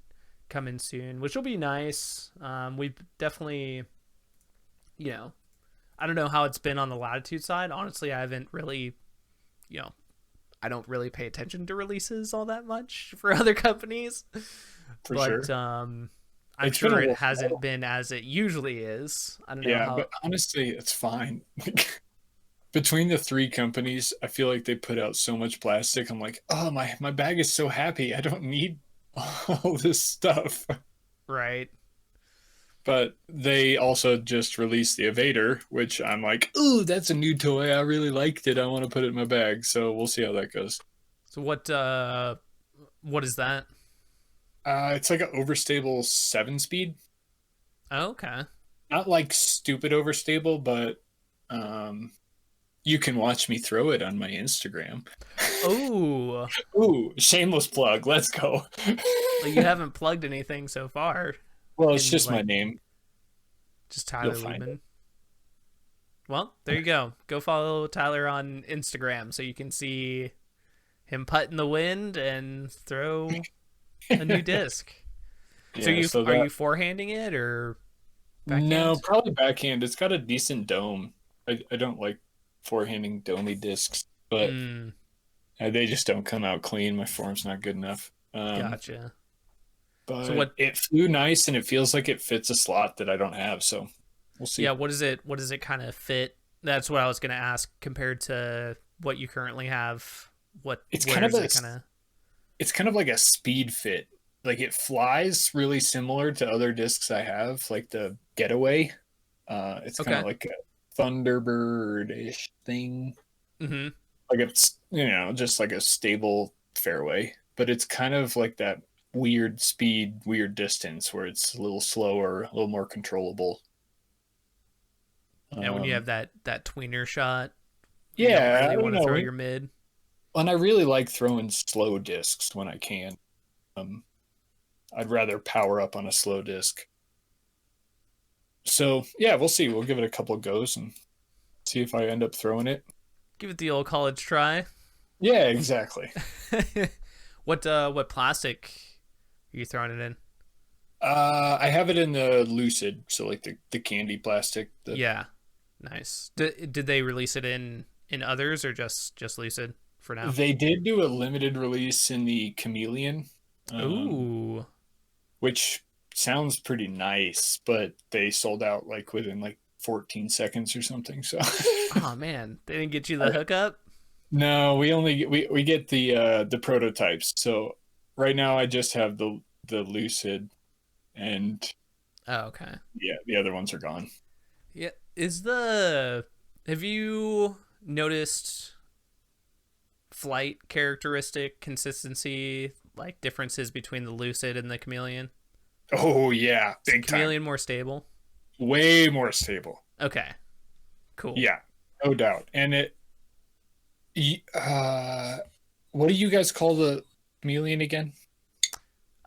soon, which will be nice. We've definitely, I don't know how it's been on the Latitude side. Honestly, I haven't really, I don't really pay attention to releases all that much for other companies. For But sure. I'm It's been sure a it little hasn't slow. been as it usually is. I don't know Yeah, how. but honestly, it's fine. Between the three companies, I feel like they put out so much plastic. I'm like, oh my bag is so happy. I don't need all this stuff. Right. But they also just released the Evader, which I'm like, ooh, that's a new toy. I really liked it. I want to put it in my bag. So we'll see how that goes. So what is that? It's like an overstable 7-speed. Oh, okay. Not like stupid overstable, but you can watch me throw it on my Instagram. Oh, Ooh, shameless plug. Let's go. like you haven't plugged anything so far. Well, it's in, just my like, name. Just Tyler You'll find Liebman. it. Well, there you go. Go follow Tyler on Instagram so you can see him putt in the wind and throw a new disc. So Yeah, are you forehanding it or backhand? no, probably backhand. It's got a decent dome. I don't like forehanding domey discs, but Mm, they just don't come out clean. My form's not good enough. gotcha. But So what? it flew nice and it feels like it fits a slot that I don't have. So we'll see. Yeah, what is it? What does it kind of fit? That's what I was going to ask compared to what you currently have. It's where kind of is a, it kind of? it's kind of like a speed fit. Like it flies really similar to other discs I have, like the Getaway. It's kind Okay. of like a Thunderbird-ish thing. Mm-hmm. Like it's, just like a stable fairway, but it's kind of like that weird speed, weird distance where it's a little slower, a little more controlable. Yeah, when you have that tweener shot, you don't Yeah, I really don't want to know. throw your mid. And I really like throwing slow discs when I can. Um, I'd rather power up on a slow disc. So yeah, we'll see. We'll give it a couple of goes and see if I end up throwing it. Give it the old college try. Yeah, exactly. What plastic are you throwing it in? I have it in the Lucid, so like the candy plastic. Yeah, nice. Did they release it in others or just Lucid for now? They did do a limited release in the Chameleon, Ooh. which sounds pretty nice, but they sold out like within like 14 seconds or something. So Oh man, they didn't get you the hookup? no, we get the prototypes. So right now I just have the Lucid, and Oh, okay. yeah, the other ones are gone. Yeah. Have you noticed flight characteristic consistency, like differences between the Lucid and the Chameleon? Oh yeah, big time. Chameleon more stable? Way more stable. Okay. Cool. Yeah, no doubt. And what do you guys call the Chameleon again?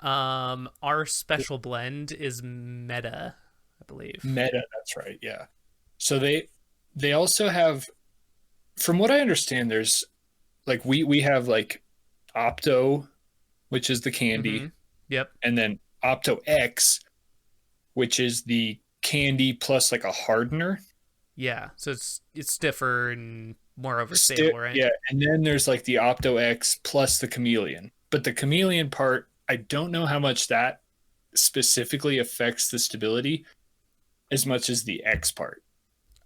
Our special blend is Meta, I believe. Meta, that's right. Yeah. So they also have, from what I understand, there's like we have like Opto, which is the candy, Mm-hmm. Yep. and then Opto X, which is the candy plus like a hardener. Yeah. So it's stiffer and more overstable, right? Yeah, and then there's like the Opto X plus the Chameleon. But the Chameleon part, I don't know how much that specifically affects the stability as much as the X part.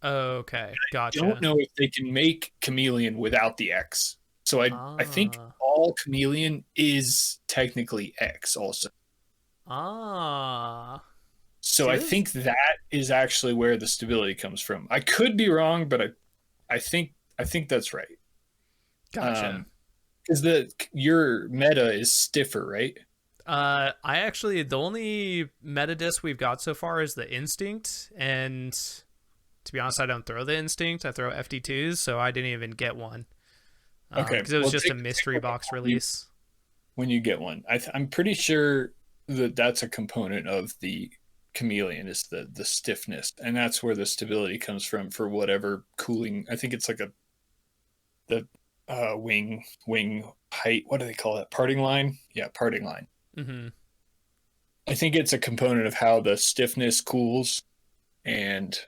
Okay. Gotcha. I don't know if they can make Chameleon without the X. So I think all Chameleon is technically X also. Ah. So I think that is actually where the stability comes from. I could be wrong, but I think that's right. Gotcha. Because your Meta is stiffer, right? I actually, the only meta disc we've got so far is the Instinct, and to be honest, I don't throw the Instinct. I throw FD2s, so I didn't even get one. Okay, because it was just a mystery box release. When you get one, I'm pretty sure that's a component of the Chameleon is the stiffness, and that's where the stability comes from for whatever cooling. I think it's like the wing height. What do they call that? Parting line? Yeah, parting line. Mm-hmm. I think it's a component of how the stiffness cools, and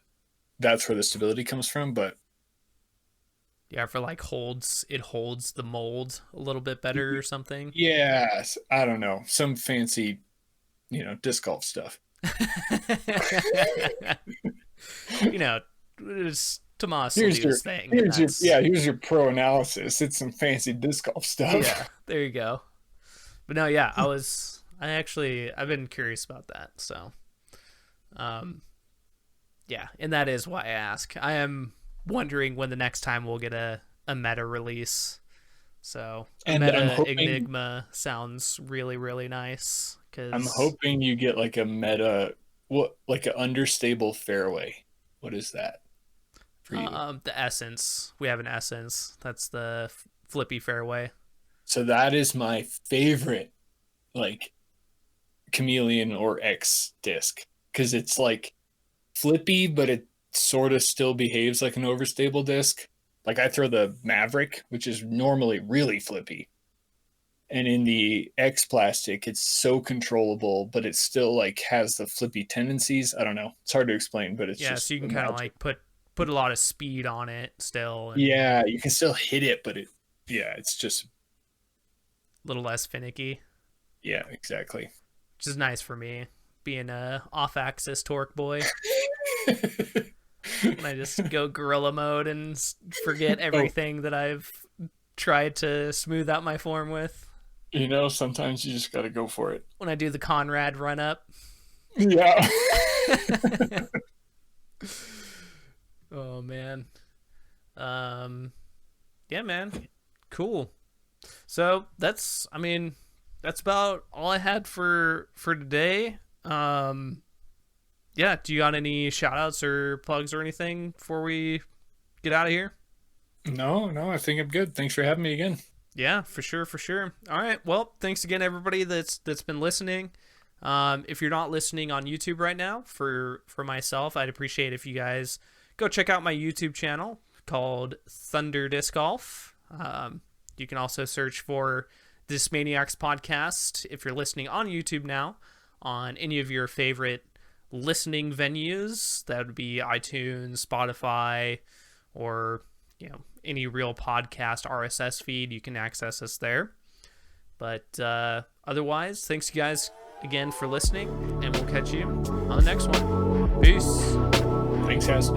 that's where the stability comes from. But yeah, for like it holds the mold a little bit better or something. Yeah, I don't know, some fancy, disc golf stuff. It's Tomas will do his thing. Here's your pro analysis. It's some fancy disc golf stuff. Yeah, there you go. But no, yeah, I've been curious about that. So, Yeah, and that is why I ask. I am wondering when the next time we'll get a meta release. So a meta Enigma sounds really, really nice. I'm hoping you get like a meta, like an understable fairway. What is that for you? The Essence. We have an Essence. That's the flippy fairway. So that is my favorite, like, Chameleon or X disc, because it's like flippy, but it sort of still behaves like an overstable disc. Like I throw the Maverick, which is normally really flippy, and in the X plastic, it's so controllable, but it still like has the flippy tendencies. I don't know. It's hard to explain, but it's just so you can kind of like put a lot of speed on it still. And yeah, you can still hit it, but it's just a little less finicky. Yeah, exactly. Which is nice for me, being a off-axis torque boy. And I just go gorilla mode and forget everything that I've tried to smooth out my form with. You know, sometimes you just got to go for it. When I do the Conrad run up. Yeah. Oh, man. Yeah, man. Cool. So that's about all I had for today. Yeah, do you got any shout outs or plugs or anything before we get out of here? No, I think I'm good. Thanks for having me again. Yeah, for sure. All right. Well, thanks again, everybody that's been listening. If you're not listening on YouTube right now, for myself, I'd appreciate if you guys go check out my YouTube channel called Thunder Disc Golf. You can also search for Discmaniacs podcast if you're listening on YouTube now on any of your favorite listening venues. That would be iTunes, Spotify, or any real podcast RSS feed. You can access us there. But otherwise, thanks you guys again for listening, and we'll catch you on the next one. Peace. Thanks, guys.